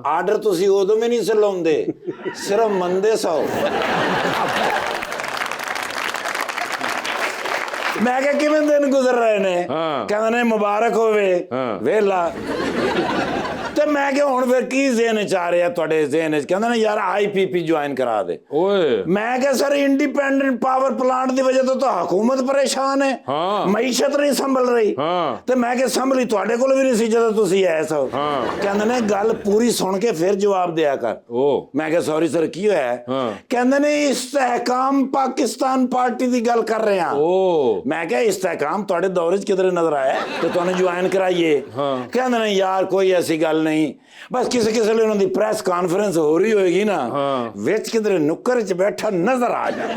ਆਰਡਰ ਤੁਸੀਂ ਉਦੋਂ ਵੀ ਨਹੀਂ ਲਾਉਂਦੇ, ਸਿਰਫ ਮੰਦੇ ਸੋ. ਮੈਂ ਕਿਹਾ ਕਿਵੇਂ ਦਿਨ ਗੁਜ਼ਰ ਰਹੇ ਨੇ? ਕਹਿੰਦੇ ਨੇ ਮੁਬਾਰਕ ਹੋਵੇ ਵੇਲਾ. ਤੇ ਮੈਂ ਕਿਹਾ ਹੁਣ ਫਿਰ ਕੀ ਜ਼ਿਹਨ ਚ ਆ ਰਿਹਾ ਤੁਹਾਡੇ ਜ਼ਿਹਨ ਚ? ਕਹਿੰਦੇ ਨੇ ਯਾਰ ਆਈਪੀਪੀ ਜੁਆਇਨ ਕਰਾ ਦੇ. ओए ਮੈਂ ਕਿਹਾ ਸਰ ਇੰਡੀਪੈਂਡੈਂਟ ਪਾਵਰ ਪਲਾਂਟ ਦੀ ਵਜ੍ਹਾ ਤੋਂ ਤਾਂ ਹਕੂਮਤ ਪਰੇਸ਼ਾਨ ਹੈ. ਮਈਸ਼ਤ ਨਹੀਂ ਸੰਭਲ ਰਹੀ. ਤੇ ਮੈਂ ਕਿਹਾ ਸੰਭਲੀ ਤੁਹਾਡੇ ਕੋਲ ਵੀ ਨਹੀਂ ਸੀ ਜਦੋਂ ਤੁਸੀਂ ਆਏ ਸੋ. ਕਹਿੰਦੇ ਨੇ ਗੱਲ ਪੂਰੀ ਸੁਣ ਕੇ ਫਿਰ ਜਵਾਬ ਦਿਆ ਕਰ. ਮੈਂ ਕਿਹਾ ਸੌਰੀ ਸਰ ਕੀ ਹੋਇਆ? ਕਹਿੰਦੇ ਨੇ ਇਸਤਹਿਕਾਮ ਪਾਕਿਸਤਾਨ ਪਾਰਟੀ ਦੀ ਗੱਲ ਕਰ ਰਹੇ ਹਾਂ. ਮੈਂ ਕਿਹਾ ਇਸਤਹਿਕਾਮ ਤੁਹਾਡੇ ਦੌਰ 'ਚ ਕਿਧਰੇ ਨਜ਼ਰ ਆਇਆ ਤੇ ਤੁਹਾਨੂੰ ਜੁਆਇਨ ਕਰਾਈਏ? ਕਹਿੰਦੇ ਨੇ ਯਾਰ ਕੋਈ ਐਸੀ ਗੱਲ ਨਹੀਂ, ਬਸ ਕਿਸੇ ਲਈ ਉਹਨਾਂ ਦੀ ਪ੍ਰੈਸ ਕਾਨਫਰੰਸ ਹੋ ਰਹੀ ਹੋਏਗੀ ਨਾ, ਵਿੱਚ ਕਿਧਰੇ ਨੁੱਕਰ 'ਚ ਬੈਠਾ ਨਜ਼ਰ ਆ ਜਾਏ.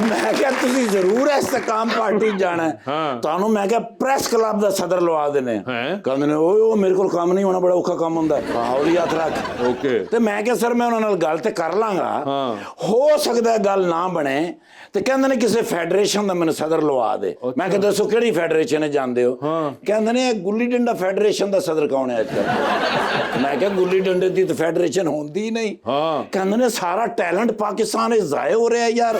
ਮੈਂ ਕਿਹਾ ਤੁਸੀਂ ਜ਼ਰੂਰ ਇਸਤਕਾਮ ਪਾਰਟੀ ਜਾਣਾ. ਤੁਹਾਨੂੰ ਮੈਂ ਕਿਹਾ ਪ੍ਰੈਸ ਕਲੱਬ ਦਾ ਸਦਰ ਲਵਾ ਦੇਣੇ. ਕਹਿੰਦੇ ਨੇ ਉਹ ਮੇਰੇ ਕੋਲ ਕੰਮ ਨਹੀਂ ਹੋਣਾ, ਬੜਾ ਔਖਾ ਕੰਮ ਹੁੰਦਾ. ਹੌਲੀ ਹੱਥ ਰੱਖ. ओके ਤੇ ਮੈਂ ਕਿਹਾ ਸਰ ਮੈਂ ਉਹਨਾਂ ਨਾਲ ਗੱਲ ਤੇ ਕਰ ਲਾਂਗਾ, ਹੋ ਸਕਦਾ ਗੱਲ ਨਾ ਬਣੇ. ਤੇ ਕਹਿੰਦੇ ਨੇ ਕਿਸੇ ਫੈਡਰੇਸ਼ਨ ਦਾ ਮੈਨੂੰ ਸਦਰ ਲਵਾ ਦੇ. ਮੈਂ ਕਿਹਾ ਦੱਸੋ ਕਿਹੜੀ ਫੈਡਰੇਸ਼ਨ ਹੈ ਜਾਂਦੇ ਹੋ? ਕਹਿੰਦੇ ਨੇ ਗੁੱਲੀ ਡੰਡਾ ਫੈਡਰੇਸ਼ਨ ਦਾ ਸਦਰ ਕੌਣ ਹੈ ਅੱਜ ਕੱਲ੍ਹ? ਮੈਂ ਕਿਹਾ ਗੁੱਲੀ ਡੰਡੇ ਦੀ ਤਾਂ ਫੈਡਰੇਸ਼ਨ ਹੁੰਦੀ ਹੀ ਨਹੀਂ. ਕਹਿੰਦੇ ਨੇ ਸਾਰਾ ਟੈਲੈਂਟ ਪਾਕਿਸਤਾਨ ਵਿੱਚ ਜ਼ਾਇਆ ਹੋ ਰਿਹਾ ਯਾਰ,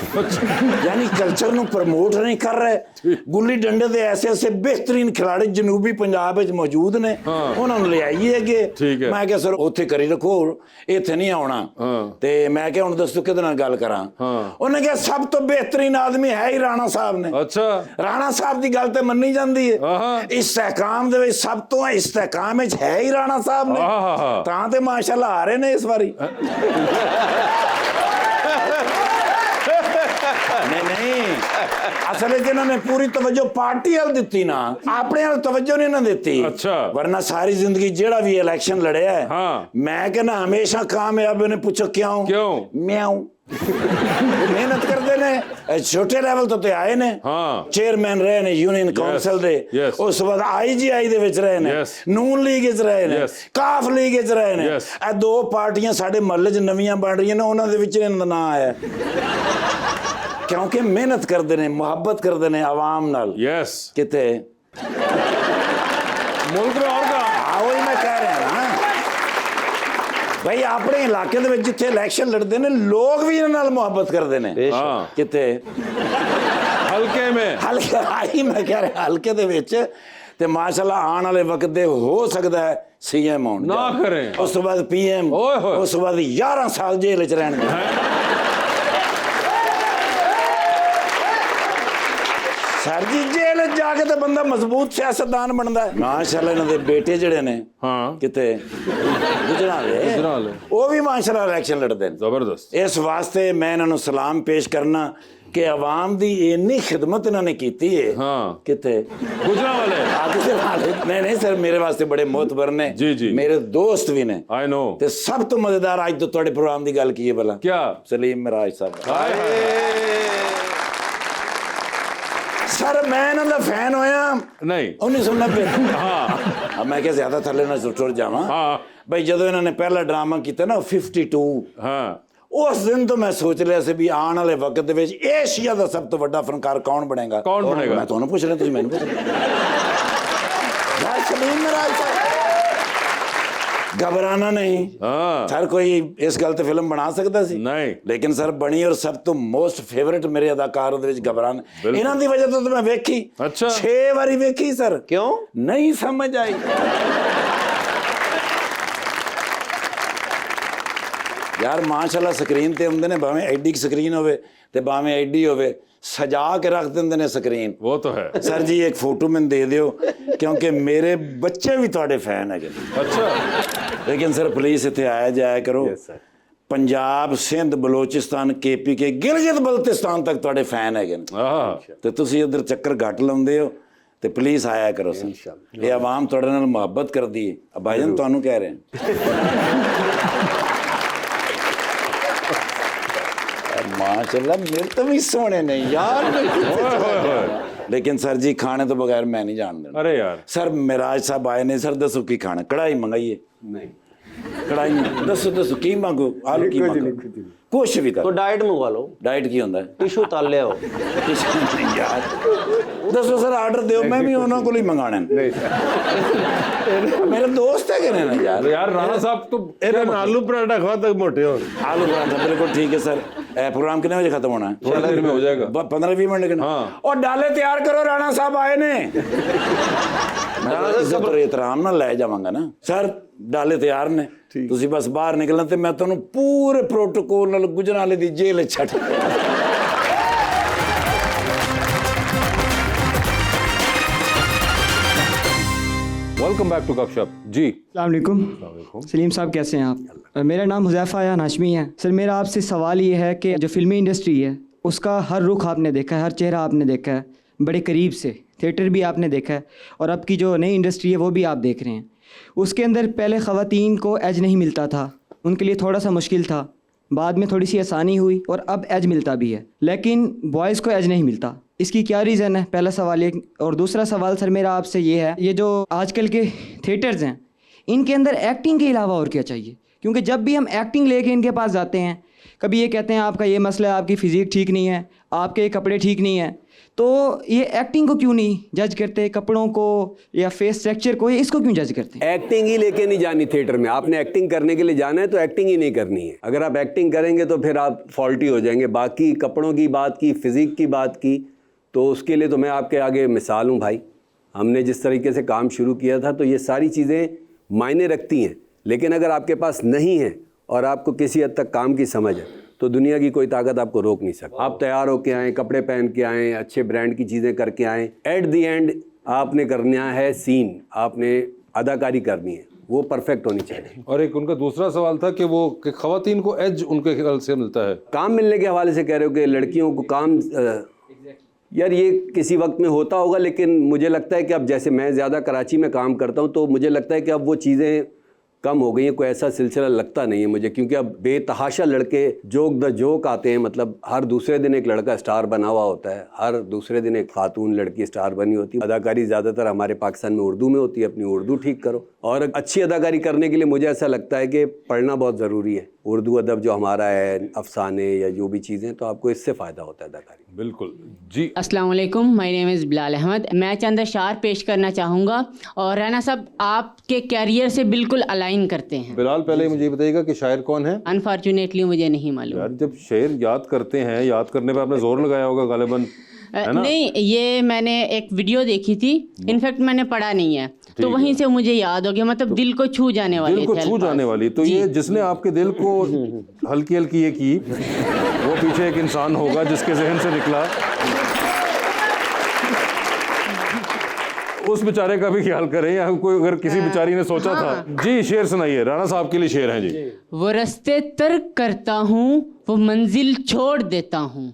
ਯਾਨੀ ਕਲਚਰ ਨੂੰ ਪ੍ਰਮੋਟ ਨਹੀਂ ਕਰ ਰਹੇ. ਗੁੱਲੀ ਡੰਡੇ ਦੇ ਐਸੇ ਬਿਹਤਰੀਨ ਖਿਡਾਰੀ ਜਨੂਬੀ ਪੰਜਾਬ ਵਿੱਚ ਮੌਜੂਦ ਨੇ, ਉਹਨਾਂ ਨੂੰ ਲਿਆਈਏ ਅੱਗੇ. ਮੈਂ ਕਿਹਾ ਸਰ ਉੱਥੇ ਕਰੀ ਰੱਖੋ, ਇੱਥੇ ਨਹੀਂ ਆਉਣਾ. ਤੇ ਮੈਂ ਕਿਹਾ ਹੁਣ ਦੱਸੋ ਕਿਹਦੇ ਨਾਲ ਗੱਲ ਕਰਾਂ? ਉਹਨੇ ਕਿਹਾ ਸਭ ਤੋਂ ਬਿਹਤਰੀਨ ਆਦਮੀ ਹੈ ਹੀ ਰਾਣਾ ਸਾਹਿਬ ਨੇ. अच्छा ਰਾਣਾ ਸਾਹਿਬ ਦੀ ਗੱਲ ਤੇ ਮੰਨੀ ਜਾਂਦੀ ਹੈ. ਇਸਤਹਿਕਾਮ ਦੇ ਵਿੱਚ ਸਭ ਤੋਂ ਇਸਤਹਿਕਾਮ ਵਿੱਚ ਹੈ ਹੀ ਰਾਣਾ ਸਾਹਿਬ ਨੇ. ਤਾਂ ਤੇ ਮਾਸ਼ਾਅੱਲਾ ਆ ਰਹੇ ਨੇ ਇਸ ਵਾਰੀ. ਨਹੀਂ ਅਸਲ ਵਿੱਚ ਇਹਨਾਂ ਨੇ ਪੂਰੀ ਤਵੱਜੋ ਪਾਰਟੀ ਵੱਲ ਦਿੱਤੀ ਨਾ, ਆਪਣੇ ਵੱਲ ਤਵੱਜੋ ਨਹੀਂ ਨਾ ਦਿੱਤੀ. ਵਰਨਾ ਸਾਰੀ ਜ਼ਿੰਦਗੀ ਜਿਹੜਾ ਵੀ ਇਲੈਕਸ਼ਨ ਲੜਿਆ ਹੈ, ਮੈਂ ਕਹਿੰਦਾ ਹਮੇਸ਼ਾ ਕਾਮਯਾਬ ਨੇ. ਪੁੱਛੋ ਕਿਉਂ? ਮਿਆਉ ਮਿਹਨਤ ਕਰਦੇ ਨੇ. ਛੋਟੇ ਲੈਵਲ ਤੋਂ ਤੇ ਆਏ ਨੇ, ਚੇਅਰਮੈਨ ਰਹੇ ਨੇ ਯੂਨੀਅਨ ਕਾਉਂਸਲ ਦੇ. ਉਸ ਤੋਂ ਬਾਅਦ IGI ਦੇ ਵਿੱਚ ਰਹੇ ਨੇ, ਨੂਨ ਲੀਗ ਵਿੱਚ ਰਹੇ ਨੇ, ਕਾਫ ਲੀਗ ਵਿੱਚ ਰਹੇ ਨੇ. ਇਹ ਦੋ ਪਾਰਟੀਆਂ ਸਾਡੇ ਮਹੱਲੇ 'ਚ ਨਵੀਆਂ ਬਣ ਰਹੀਆਂ ਨੇ, ਉਹਨਾਂ ਦੇ ਵਿੱਚ ਇਹਨਾਂ ਦਾ ਨਾਂ ਆਇਆ ਕਿਉਂਕਿ ਮਿਹਨਤ ਕਰਦੇ ਨੇ, ਮੁਹੱਬਤ ਕਰਦੇ ਨੇ ਆਵਾਮ ਨਾਲ. ਕਿਤੇ मुल्क में और का ਉਹੀ ਮੈਂ ਕਹਿ ਰਿਹਾ ਨਾ ਭਾਈ, ਆਪਣੇ ਇਲਾਕੇ ਦੇ ਵਿੱਚ ਜਿੱਥੇ ਇਲੈਕਸ਼ਨ ਲੜਦੇ ਨੇ ਲੋਕ ਵੀ ਇਹਨਾਂ ਨਾਲ ਮੁਹੱਬਤ ਕਰਦੇ ਨੇ. ਕਿਤੇ ਹਲਕੇ ਆਈ ਮੈਂ ਕਹਿ ਰਿਹਾ ਹਲਕੇ ਦੇ ਵਿੱਚ. ਤੇ ਮਾਸ਼ਾਅੱਲਾ ਆਉਣ ਵਾਲੇ ਵਕਤ ਦੇ ਹੋ ਸਕਦਾ ਹੈ CM ਹੋਣ ਨਾ ਕਰੇ, ਉਸ ਤੋਂ ਬਾਅਦ PM, ਉਸ ਤੋਂ ਬਾਅਦ 11 ਸਾਲ ਜੇਲ੍ਹ 'ਚ ਰਹਿਣਗੇ. सर जी जेल जाके तो बंदा मजबूत सियासतदान बनता है। माशाल्लाह इन्हां दे बेटे जिहड़े ने हाँ किते गुजराले वो भी माशाल्लाह इलेक्शन लड़ते हैं। जबरदस्त। इस वास्ते मैं इन्हां नूं सलाम पेश करना कि अवाम दी इन्नी खिदमत इन्होंने की है। हाँ किते गुजरावाले नहीं सर मेरे वास्ते बड़े मोहतबर ने जी मेरे दोस्त भी ने। I know. ते सब तो मजेदार आज तो तुहाडे प्रोग्राम दी गल की है भला क्या सलीम मिराज साहब। हाय हाय सर मैं इन्हां दा फैन होया नहीं 1990 हाँ अब मैं क्या ज्यादा थल्ले ना टुर जावां हाँ भाई जदों इन्होंने पहला ड्रामा किया ना 52 हाँ उस दिन तो मैं सोच लिया से भी आने वाले वक्त दे विच एशिया का सब तो बड़ा फनकार कौन बनेगा। कौन बनेगा? मैं तुहानू पूछ रहा तुसीं मैनूं पूछ रहे सलीम मिराज साहब घबराना नहीं। हाँ सर कोई इस गल ते फिल्म बना सकता सी नहीं लेकिन सर बनी और सब तो मोस्ट फेवरेट मेरे अदाकार दे विच घबराना इन्हां दी वजह तो मैं वेखी। अच्छा 6 बारी वेखी सर। क्यों नहीं समझ आई। यार माशाल्लाह स्क्रीन ते हुंदे ने भावें एडी स्क्रीन होवे ते भावें एडी होवे सजा के रख देंदे ने स्क्रीन। वो तो है। सर जी एक फोटो मैंने दे दियो क्योंकि मेरे बच्चे भी तुहाडे फैन है। अच्छा लेकिन सर प्लीज इत्थे आया जाया करो। पंजाब सिंध बलोचिस्तान KPK गिलगित बल्तिस्तान तक तुहाडे फैन है ते तुसीं उधर चक्कर घट लाउंदे हो ते प्लीज आया करो सर। ये आवाम तुहाडे नाल मुहब्बत करदी है। भाईजान तुहानू कह रहे हैं माशाल्लाह मेरे तो भी सोने नहीं यार। लेकिन सर जी खाने तो बगैर मैं नहीं जान देना। अरे यार सर मिराज साहब आए ने सर दसो की खाना कढ़ाई मंगाइए नहीं कढ़ाई दसो की मांगो आलू की मांगो कुछ भी कर तो डाइट मंगवा लो। डाइट की होंदा है टिशू तल लियाओ यार दसो सर आर्डर दो मैं भी उन्होंने को ही मंगाना मेरे दोस्त है कि नहीं यार। यार राणा साहब तो आलू पराठा खाओ तक मोटे हो। आलू पराठा बिल्कुल ठीक है सर। प्रोग्राम कितने बजे खत्म होना है? थोड़ी देर में हो जाएगा 15-20 मिनट के। हाँ। और डाले तैयार करो राणा साहब आए ने इज्जत और एहतराम ना ले जावांगा ना सर। डाले तैयार ने तुसी बस बाहर निकलना ते मैं तुहानू पूरे प्रोटोकॉल नाल गुजराले दी जेल छड्ड। वेलकम बैक टू गपशप जी। अस्सलाम वालेकुम सलीम साहब कैसे हैं आप? मेरा नाम हुज़ैफ़ा या हाशमी है। सर मेरा आपसे सवाल ये है कि जो फिल्मी इंडस्ट्री है उसका हर रुख आपने देखा है, हर चेहरा आपने देखा है बड़े करीब से, थिएटर भी आपने देखा है और अब की जो नई इंडस्ट्री है वो भी आप देख रहे हैं। उसके अंदर पहले ख़वातीन को एज नहीं मिलता था, उनके लिए थोड़ा सा मुश्किल था, बाद में थोड़ी सी आसानी हुई और अब एज मिलता भी है, लेकिन बॉयज़ को एज नहीं मिलता। इसकी क्या रीज़न है? पहला सवाल ये। और दूसरा सवाल सर मेरा आपसे ये है, ये जो आजकल के थिएटर्स हैं इनके अंदर एक्टिंग के अलावा और क्या चाहिए? क्योंकि जब भी हम एक्टिंग लेके इनके पास जाते हैं कभी ये कहते हैं आपका ये मसला है, आपकी फ़िज़ीक ठीक नहीं है, आपके कपड़े ठीक नहीं है, तो ये एक्टिंग को क्यों नहीं जज करते, कपड़ों को या फेस स्ट्रक्चर को, इसको क्यों जज करते हैं? एक्टिंग ही लेके नहीं जानी थिएटर में। आपने एक्टिंग करने के लिए जाना है तो एक्टिंग ही नहीं करनी है। अगर आप एक्टिंग करेंगे तो फिर आप फॉल्टी हो जाएंगे। बाकी कपड़ों की बात की, फिज़िक की बात की, तो उसके लिए तो मैं आपके आगे मिसाल हूँ भाई। हमने जिस तरीके से काम शुरू किया था तो ये सारी चीज़ें मायने रखती हैं। लेकिन अगर आपके पास नहीं है और आपको किसी हद तक काम की समझ है तो दुनिया की कोई ताकत आपको रोक नहीं सकती। आप तैयार होके आएँ, कपड़े पहन के आएँ, अच्छे ब्रांड की चीज़ें करके आएँ, एट दी एंड आपने करना है सीन, आपने अदाकारी करनी है, वो परफेक्ट होनी चाहिए। और एक उनका दूसरा सवाल था कि वो कि खवातीन को एज उनके ख्याल से मिलता है। काम मिलने के हवाले से कह रहे हो कि लड़कियों को काम यार ये किसी वक्त में होता होगा, लेकिन मुझे लगता है कि अब जैसे मैं ज़्यादा कराची में काम करता हूँ तो मुझे लगता है कि अब वो चीज़ें कम हो गई हैं। कोई ऐसा सिलसिला लगता नहीं है मुझे, क्योंकि अब बेतहाशा लड़के जोक द जोक आते हैं। मतलब हर दूसरे दिन एक लड़का स्टार बना हुआ होता है, हर दूसरे दिन एक खातून लड़की स्टार बनी होती है। अदाकारी ज़्यादातर हमारे पाकिस्तान में उर्दू में होती है, अपनी उर्दू ठीक करो। और अच्छी अदाकारी करने के लिए मुझे ऐसा लगता है कि पढ़ना बहुत ज़रूरी है। उर्दू अदब जो हमारा है, अफसाने या जो भी चीज़ें, तो आपको इससे फ़ायदा होता है अदाकारी। बिल्कुल जी। अस्सलाम वालेकुम, my name is Bilal Ahmad. मैं चंद अशार पेश करना चाहूँगा और राना साहब आपके कैरियर से बिल्कुल अलाइन करते हैं। बिलाल पहले मुझे बताइएगा कि शायर कौन है? अनफॉर्चुनेटली मुझे नहीं मालूम। यार जब शेर याद करते हैं, याद करने पर आपने जोर लगाया होगा गालिबन, है ना? नहीं, ये मैंने एक वीडियो देखी थी, इनफैक्ट मैंने पढ़ा नहीं है, तो वहीं से मुझे याद हो गया। मतलब दिल को छू जाने वाली, दिल को छू जाने वाली। तो ये जिसने आपके दिल को हल्की हल्की ये की, वो पीछे एक इंसान होगा जिसके जहन से निकला। उस बेचारे का भी ख्याल करें, या कोई अगर किसी बेचारी ने सोचा था। जी शेर सुनाइए, राणा साहब के लिए शेर हैं जी। वो रास्ते तर्क करता हूँ, वो मंजिल छोड़ देता हूँ।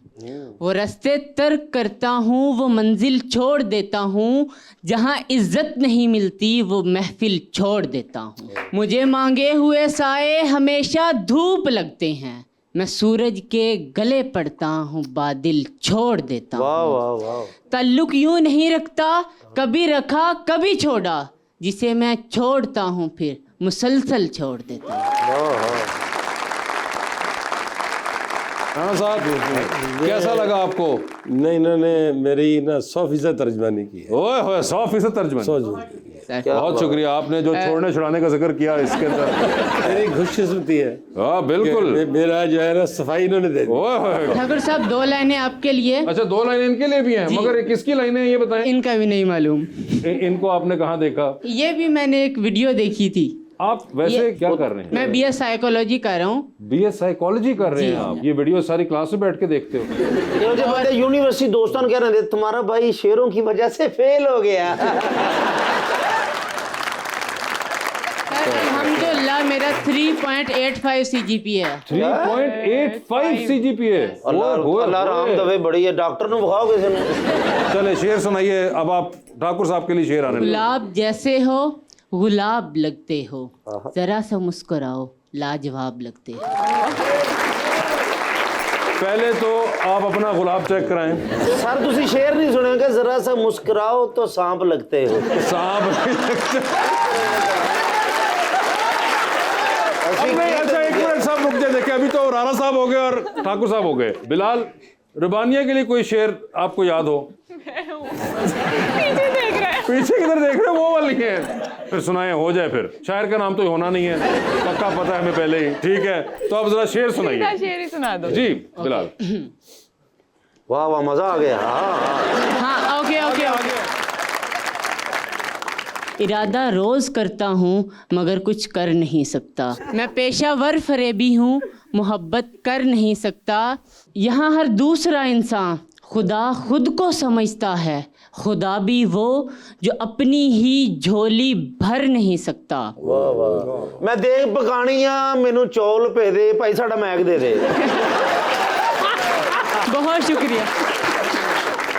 वो रास्ते तर्क करता हूँ, वो मंजिल छोड़ देता हूँ। जहाँ इज्जत नहीं मिलती वो महफिल छोड़ देता हूँ। मुझे मांगे हुए साए हमेशा धूप लगते हैं। मैं सूरज के गले पड़ता हूँ, बादल छोड़ देता वाह हूँ। वाह वाह। ताल्लुक यूं नहीं रखता, कभी रखा कभी छोड़ा। जिसे मैं छोड़ता हूँ फिर मुसलसल छोड़ देता हूँ। राणा साहब कैसा लगा आपको? नहीं, इन्होंने मेरी ना 100% तर्जमानी की है। ओए होए 100% तर्जमानी। बहुत शुक्रिया, आपने जो छोड़ने छुड़ाने का जिक्र किया इसके अंदर मेरी खुशकिस्मती है। हाँ बिल्कुल, मेरा जो है ना सफाई इन्होंने दे दी। ओए होए। ठाकुर साहब 2 लाइनें आपके लिए। अच्छा 2 लाइनें इनके लिए भी हैं, मगर किसकी लाइनें हैं ये बताएं। इनका भी नहीं मालूम। इनको आपने कहाँ देखा? ये भी मैंने एक वीडियो देखी थी। आप वैसे क्या कर रहे हैं? मैं BS साइकोलॉजी कर रहा हूँ। BS साइकोलॉजी कर रहे हैं आप? ये वीडियो सारी क्लास में बैठ के देखते हो? यूनिवर्सिटी दोस्तों कह रहे थे तुम्हारा भाई शेरों की वजह से फेल हो गया। अल्हम्दुलिल्लाह मेरा 3.85 CGPA है। 3.85 CGPA। अल्लाह राम दवे बड़ी है, डॉक्टर ने बुखाओ किसी ने। चले शेर सुनाइए अब आप, ठाकुर साहब के लिए शेर आने लगे। गुलाब जैसे हो गुलाब लगते हो, जरा सा मुस्कुराओ लाजवाब लगते हो। पहले तो आप अपना गुलाब चेक कराएं। सर तुसी शेर नहीं सुनेंगे, जरा सा मुस्कुराओ तो सांप लगते हो। सांप अच्छा एक मिनट साहब रुक जाए, देखिए अभी तो राणा साहब हो गए और ठाकुर साहब हो गए। बिलाल रुबानिया के लिए कोई शेर आपको याद हो? पीछे किधर देख रहे हो? वो वाली है, फिर सुनाए हो जाए। फिर शायर का नाम तो होना नहीं है, पक्का पता है हमें पहले ही। ठीक है तो अब जरा शेर सुनाइए। शेर ही सुना दो जी बिलाल। वाह वाह मजा आ गया। हाँ ओके ओके ओके। इरादा रोज करता हूँ मगर कुछ कर नहीं सकता। मैं पेशावर फरेबी हूँ, मोहब्बत कर नहीं सकता। यहाँ हर दूसरा इंसान खुदा खुद को समझता है। खुदा भी वो जो अपनी ही झोली भर नहीं सकता। वाह वाह। मैं देख पकानी आ, मैनू चौल भे दे, भाई साडा मैग दे दे। बहुत शुक्रिया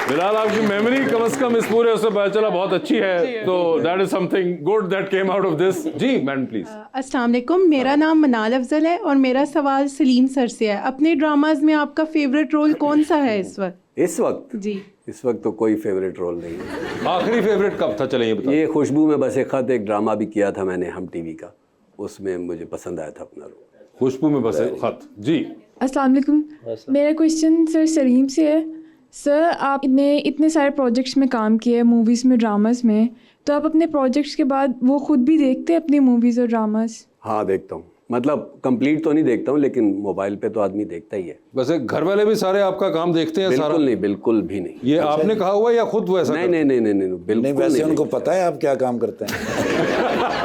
बिलाल, आपकी मेमोरी कम से कम इस पूरे उससे पता चला बहुत अच्छी है, तो that is something good that came out of this. जी मैडम प्लीज। अस्सलाम वालेकुम, मेरा नाम मनाल अफजल है और मेरा सवाल सलीम सर से है। अपने ड्रामाज में आपका फेवरेट रोल कौन सा है इस वक्त? इस वक्त जी इस वक्त तो कोई फेवरेट रोल नहीं है। आखिरी फेवरेट कब था? चले ये बताओ। ये खुशबू में बस एक खत, एक ड्रामा भी किया था मैंने हम टीवी का, उसमें मुझे पसंद आया था अपना रोल। खुशबू में बस एक खत। जी अस्सलाम वालेकुम, मेरा क्वेश्चन सर सलीम से है। सर आपने इतने सारे प्रोजेक्ट्स में काम किए, मूवीज़ में, ड्रामास में, तो आप अपने प्रोजेक्ट्स के बाद वो खुद भी देखते हैं अपनी मूवीज़ और ड्रामास? हाँ देखता हूँ, मतलब कंप्लीट तो नहीं देखता हूँ लेकिन मोबाइल पे तो आदमी देखता ही है। वैसे घर वाले भी सारे आपका काम देखते हैं? बिल्कुल सारा नहीं, बिल्कुल भी नहीं। ये आपने कहा हुआ या खुद वैसा? नहीं नहीं नहीं नहीं नहीं बिल्कुल नहीं, वैसे नहीं, उनको पता है आप क्या काम करते हैं।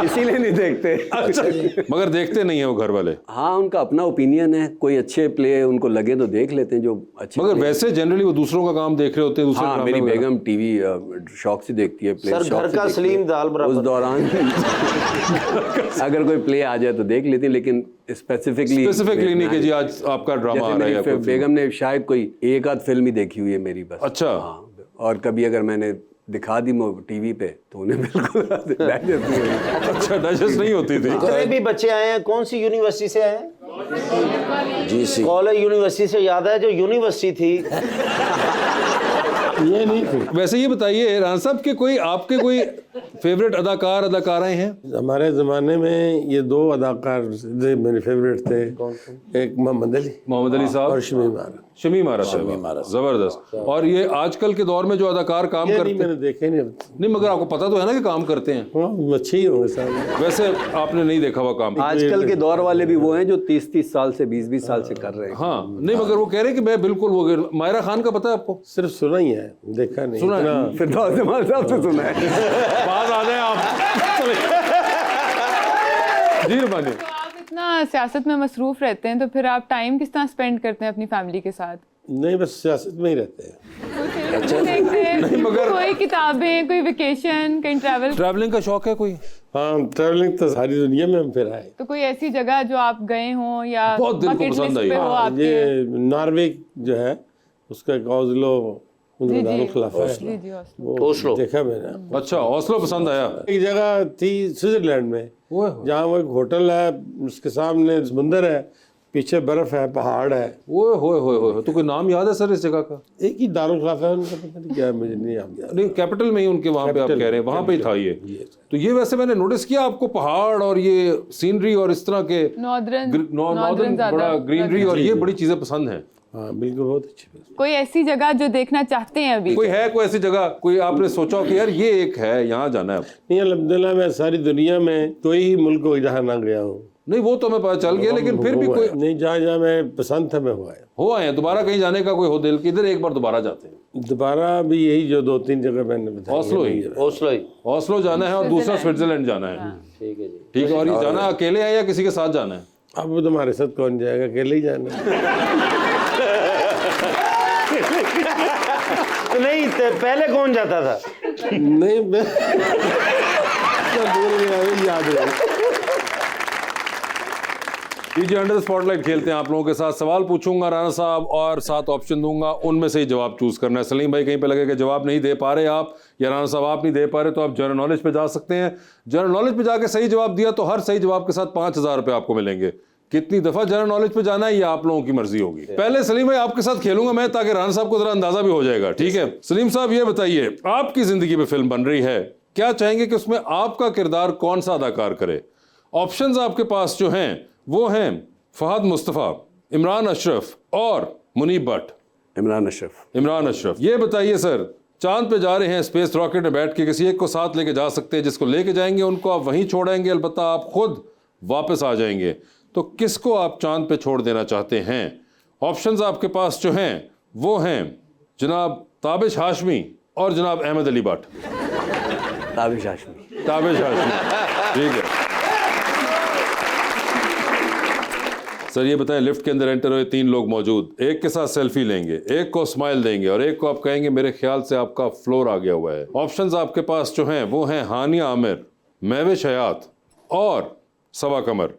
इसीलिए नहीं देखते। अच्छा मगर देखते नहीं है वो घर वाले? हाँ उनका अपना ओपिनियन है, कोई अच्छे प्ले उनको लगे तो देख लेते हैं जो अच्छे। मगर वैसे जनरली वो दूसरों का काम देख रहे होते हैं दूसरे। हाँ मेरी बेगम टीवी शौक से देखती है, प्ले सर शौक घर से का देखती है। सलीम दाल बराबर। उस दौरान अगर कोई प्ले आ जाए तो देख लेती है, लेकिन स्पेसिफिकली नहीं कि जी आज आपका ड्रामा आ रहा है। मेरी बेगम ने शायद कोई एक आध फिल्म ही देखी हुई है मेरी बस। अच्छा। हाँ, और कभी अगर मैंने दिखा दी टीवी पे तो उन्हें बिल्कुल डाइजेस्ट नहीं होती। अच्छा डाइजेस्ट नहीं होती थी। जितने भी बच्चे आए हैं कौन सी यूनिवर्सिटी से आए हैं? GC कॉलेज यूनिवर्सिटी से। याद है जो यूनिवर्सिटी थी ये नहीं थी। वैसे ये बताइए राणा साहब के कोई आपके कोई फेवरेट अदाकार अदाकाराएं हैं? हमारे ज़माने में ये 2 अदाकार मेरे फेवरेट थे। एक मोहम्मद अली साहब और शमीम आरा साहब। जबरदस्त। और ये आजकल के दौर में जो अदाकार काम करते हैं मैंने देखे नहीं, मगर आपको पता तो है ना कि काम करते हैं। हाँ अच्छे ही होंगे साहब। वैसे आपने नहीं देखा हुआ काम? आजकल के दौर वाले भी वो हैं जो 30-30 साल से 20-20 साल से कर रहे हैं। हाँ नहीं मगर वो कह रहे हैं कि मैं बिल्कुल वो मायरा खान का पता है आपको? सिर्फ सुना ही है, देखा नहीं। सुना है? फिर जमाल साहब से सुना है। बात आ जाए आप। जी रुबानी। तो आप इतना सियासत में मसरूफ रहते हैं तो फिर आप टाइम किस तरह स्पेंड करते हैं अपनी फैमिली के साथ? नहीं बस सियासत में ही रहते हैं। तो फिर देखते हैं, कोई किताबें, कोई वेकेशन, कहीं ट्रैवलिंग का शौक है कोई? हाँ, ट्रैवलिंग तो सारी दुनिया में हम फिर आए। तो कोई ऐसी जगह जो आप गए हो या बहुत दिल को bucket पसंद list आई। पे हो आपके? ये नॉर्वे जो है उसका एक ओस्लो खिलाफा है, जी जी वो ओस्लो। देखा मैंने। अच्छा, ओस्लो पसंद आया। एक जगह थी स्विट्जरलैंड में, जहाँ वो एक होटल है, उसके सामने समुंदर है, पीछे बर्फ है, पहाड़ है। ओए होए होए होए, तो कोई नाम याद है सर इस जगह का? एक ही दारुल खिलाफा है उनका, पता नहीं क्या है, मुझे नहीं याद। नहीं, कैपिटल में ही उनके वहाँ पे आप कह रहे हैं, वहाँ पे ही था ये। तो ये वैसे मैंने नोटिस किया, आपको पहाड़ और ये सीनरी और इस तरह के नॉर्दर्न बड़ा ग्रीनरी और ये बड़ी चीजें पसंद हैं। हाँ बिल्कुल, बहुत अच्छी। कोई ऐसी जगह जो देखना चाहते हैं अभी? कोई है कोई ऐसी जगह, कोई आपने सोचा हो कि यार ये एक है, यहाँ जाना है? नहीं, अल्हम्दुलिल्लाह मैं सारी दुनिया में कोई ही मुल्क हो जहाँ ना गया हूँ। नहीं, वो तो हमें पता चल गया, लेकिन फिर भी कोई नहीं, जहाँ जहाँ मैं पसंद था मैं हुआ है। दोबारा कहीं जाने का कोई हो दिल कि इधर एक बार दोबारा जाते हैं? दोबारा भी यही जो 2-3 जगह मैंने बताई। ओस्लो जाना है और दूसरा स्विट्जरलैंड जाना है। ठीक है जी, ठीक है। और ये जाना अकेले है या किसी के साथ जाना है? अब तुम्हारे साथ कौन जाएगा, अकेले ही जाना। नहीं, पहले कौन जाता था? नहीं, मैं भूल गया, याद है। जी, अंडर द स्पॉटलाइट खेलते हैं आप लोगों के साथ। सवाल पूछूंगा राणा साहब और 7 ऑप्शन दूंगा, उनमें से ही जवाब चूज करना है। सलीम भाई कहीं पे लगे कि जवाब नहीं दे पा रहे आप, या राणा साहब आप नहीं दे पा रहे, तो आप जनरल नॉलेज पे जा सकते हैं। जनरल नॉलेज पे जाके सही जवाब दिया तो हर सही जवाब के साथ 5000 रुपये आपको मिलेंगे। कितनी दफा जनरल नॉलेज पे जाना है ये आप लोगों की मर्जी होगी। पहले सलीम भाई आपके साथ खेलूंगा मैं, ताकि राणा साहब को जरा अंदाजा भी हो जाएगा। ठीक है सलीम साहब, ये बताइए, आपकी जिंदगी में फिल्म बन रही है, क्या चाहेंगे कि उसमें आपका किरदार कौन सा अदाकार करे? ऑप्शंस आपके पास जो हैं वो हैं फहद मुस्तफ़ा, इमरान अशरफ और मुनीब भट्ट। इमरान अशरफ। इमरान अशरफ। ये बताइए सर, चांद पे जा रहे हैं, स्पेस रॉकेट में बैठ के, किसी एक को साथ लेके जा सकते हैं, जिसको लेके जाएंगे उनको आप वहीं छोड़ेंगे, अलबत्ता आप खुद वापस आ जाएंगे, तो किसको आप चांद पे छोड़ देना चाहते हैं? ऑप्शंस आपके पास जो हैं वो हैं जनाब ताबिश हाशमी और जनाब अहमद अली भट्ट। ताबिश हाशमी। ताबिश हाशमी, ठीक है सर। ये बताएं, लिफ्ट के अंदर एंटर हुए 3 लोग मौजूद, एक के साथ सेल्फी लेंगे, एक को स्माइल देंगे और एक को आप कहेंगे मेरे ख्याल से आपका फ्लोर आ गया हुआ है। ऑप्शंस आपके पास जो हैं वो हैं हानिया आमिर, महविश हयात और सबा कमर।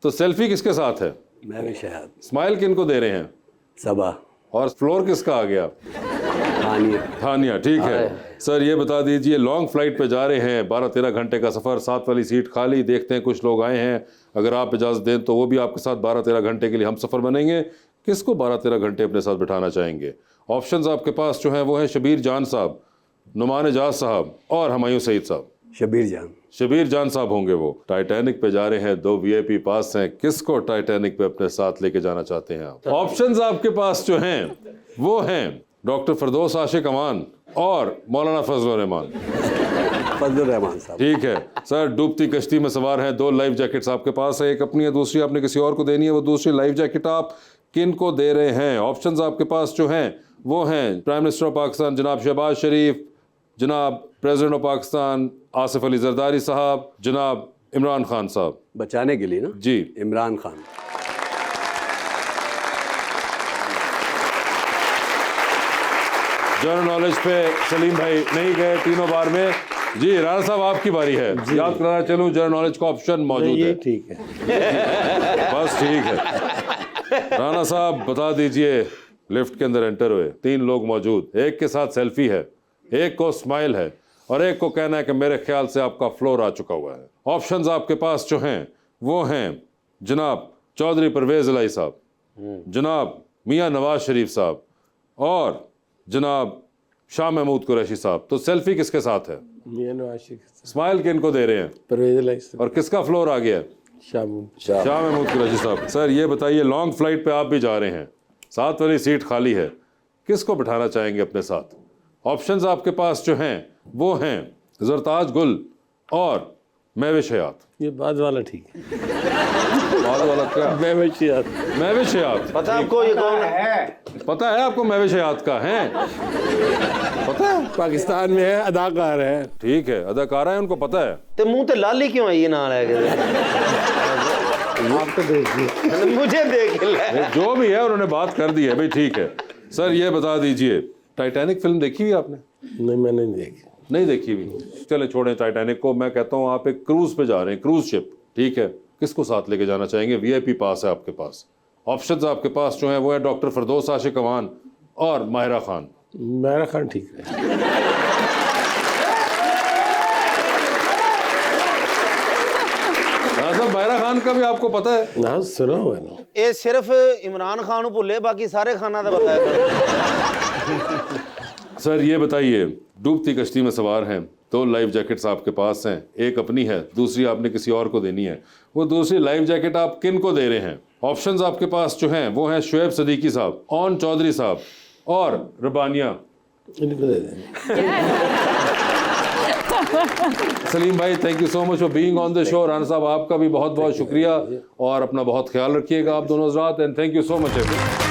तो सेल्फी किसके साथ है? महविश हयात। स्माइल किनको दे रहे हैं? सबा। और फ्लोर किसका आ गया? हानिया। ठीक है सर, ये बता दीजिए, लॉन्ग फ्लाइट पे जा रहे हैं, 12-13 घंटे का सफ़र, 7 वाली सीट खाली, देखते हैं कुछ लोग आए हैं, अगर आप इजाज़त दें तो वो भी आपके साथ 12-13 घंटे के लिए हम सफ़र बनेंगे, किसको 12-13 घंटे अपने साथ बिठाना चाहेंगे? ऑप्शंस आपके पास जो हैं वो हैं शबीर जान साहब, नुमान एजाज साहब और हुमायूं सईद साहब। शबीर जान साहब होंगे वो। टाइटैनिक पे जा रहे हैं, 2 VIP पास हैं, किसको टाइटैनिक पे अपने साथ लेके जाना चाहते हैं आप? ऑप्शंस आपके पास जो हैं वो हैं डॉक्टर फरदौस आशिक अमान और मौलाना फजल रहमान साहब। ठीक है सर, डूबती कश्ती में सवार हैं, 2 लाइफ जैकेट्स आपके पास है, एक अपनी है, दूसरी आपने किसी और को देनी है। वो दूसरी लाइफ जैकेट आप किन को दे रहे हैं? ऑप्शंस आपके पास जो हैं वो हैं प्राइम मिनिस्टर ऑफ पाकिस्तान जनाब शहबाज शरीफ, जनाब प्रेसिडेंट ऑफ पाकिस्तान आसिफ अली जरदारी साहब, जनाब इमरान खान साहब। बचाने के लिए ना जी, इमरान खान। जनरल नॉलेज पे सलीम भाई नहीं गए तीनों बार में। जी राणा साहब, आपकी बारी है। याद कराना चलूं, जनरल नॉलेज का ऑप्शन मौजूद है। ठीक है बस ठीक है। राणा साहब बता दीजिए, लिफ्ट के अंदर एंटर हुए, 3 लोग मौजूद, एक के साथ सेल्फी है, एक को स्माइल है और एक को कहना है कि मेरे ख्याल से आपका फ्लोर आ चुका हुआ है। ऑप्शंस आपके पास जो हैं वो हैं जनाब चौधरी परवेज इलाही साहब, जनाब मियां नवाज शरीफ साहब और जनाब शाह महमूद कुरैशी साहब। तो सेल्फी किसके साथ है? स्माइल किनको दे रहे हैं? परवेज इलाही साहब। और किसका फ्लोर आ गया? शाह महमूद कुरैशी साहब। सर ये बताइए, लॉन्ग फ्लाइट पे आप भी जा रहे हैं, 7 वाली सीट खाली है, किसको बिठाना चाहेंगे अपने साथ? ऑप्शंस आपके पास जो हैं वो हैं जरताज गुल और महविश हयात। ये बाद वाला ठीक है। बाद वाला क्या? महविश हयात। पता आपको ये कौन है? पता है आपको महविश हयात का है? पता है? पाकिस्तान में है, अदाकार है। ठीक है, अदाकार है, उनको पता है। तो मुंह ते लाली क्यों आई ना है? आप तो देखिए, मुझे देख ले। जो भी है उन्होंने बात कर दी है भाई। ठीक है सर, ये बता दीजिए, टाइटैनिक फिल्म देखी हुई आपने? नहीं, मैंने नहीं देखी। नहीं देखी हुई। चले छोड़ें टाइटैनिक को। मैं कहता हूँ आप एक क्रूज पे जा रहे हैं, क्रूज शिप, ठीक है, किसको साथ लेके जाना चाहेंगे? वीआईपी पास है आपके पास, ऑप्शंस आपके पास जो है वो है डॉक्टर फिरदौस आशिक अवान और माहिरा खान। माहिरा खान ठीक है। साहब माहिरा खान का भी आपको पता है? ना, सुना हुआ है ना। ये सिर्फ इमरान खान भुले, बाकी सारे खाना तो बताया। सर ये बताइए, डूबती कश्ती में सवार हैं, 2 लाइफ जैकेट्स आपके पास हैं, एक अपनी है, दूसरी आपने किसी और को देनी है। वो दूसरी लाइफ जैकेट आप किन को दे रहे हैं? ऑप्शंस आपके पास जो हैं वो हैं शुएब सदीकी साहब, ओन चौधरी साहब और रबानिया। इनको दे दें। सलीम भाई, thank you so much for being on the show. Rana साहब आपका भी बहुत बहुत शुक्रिया और अपना बहुत ख्याल रखिएगा आप दोनों हज़रात, and thank you so much.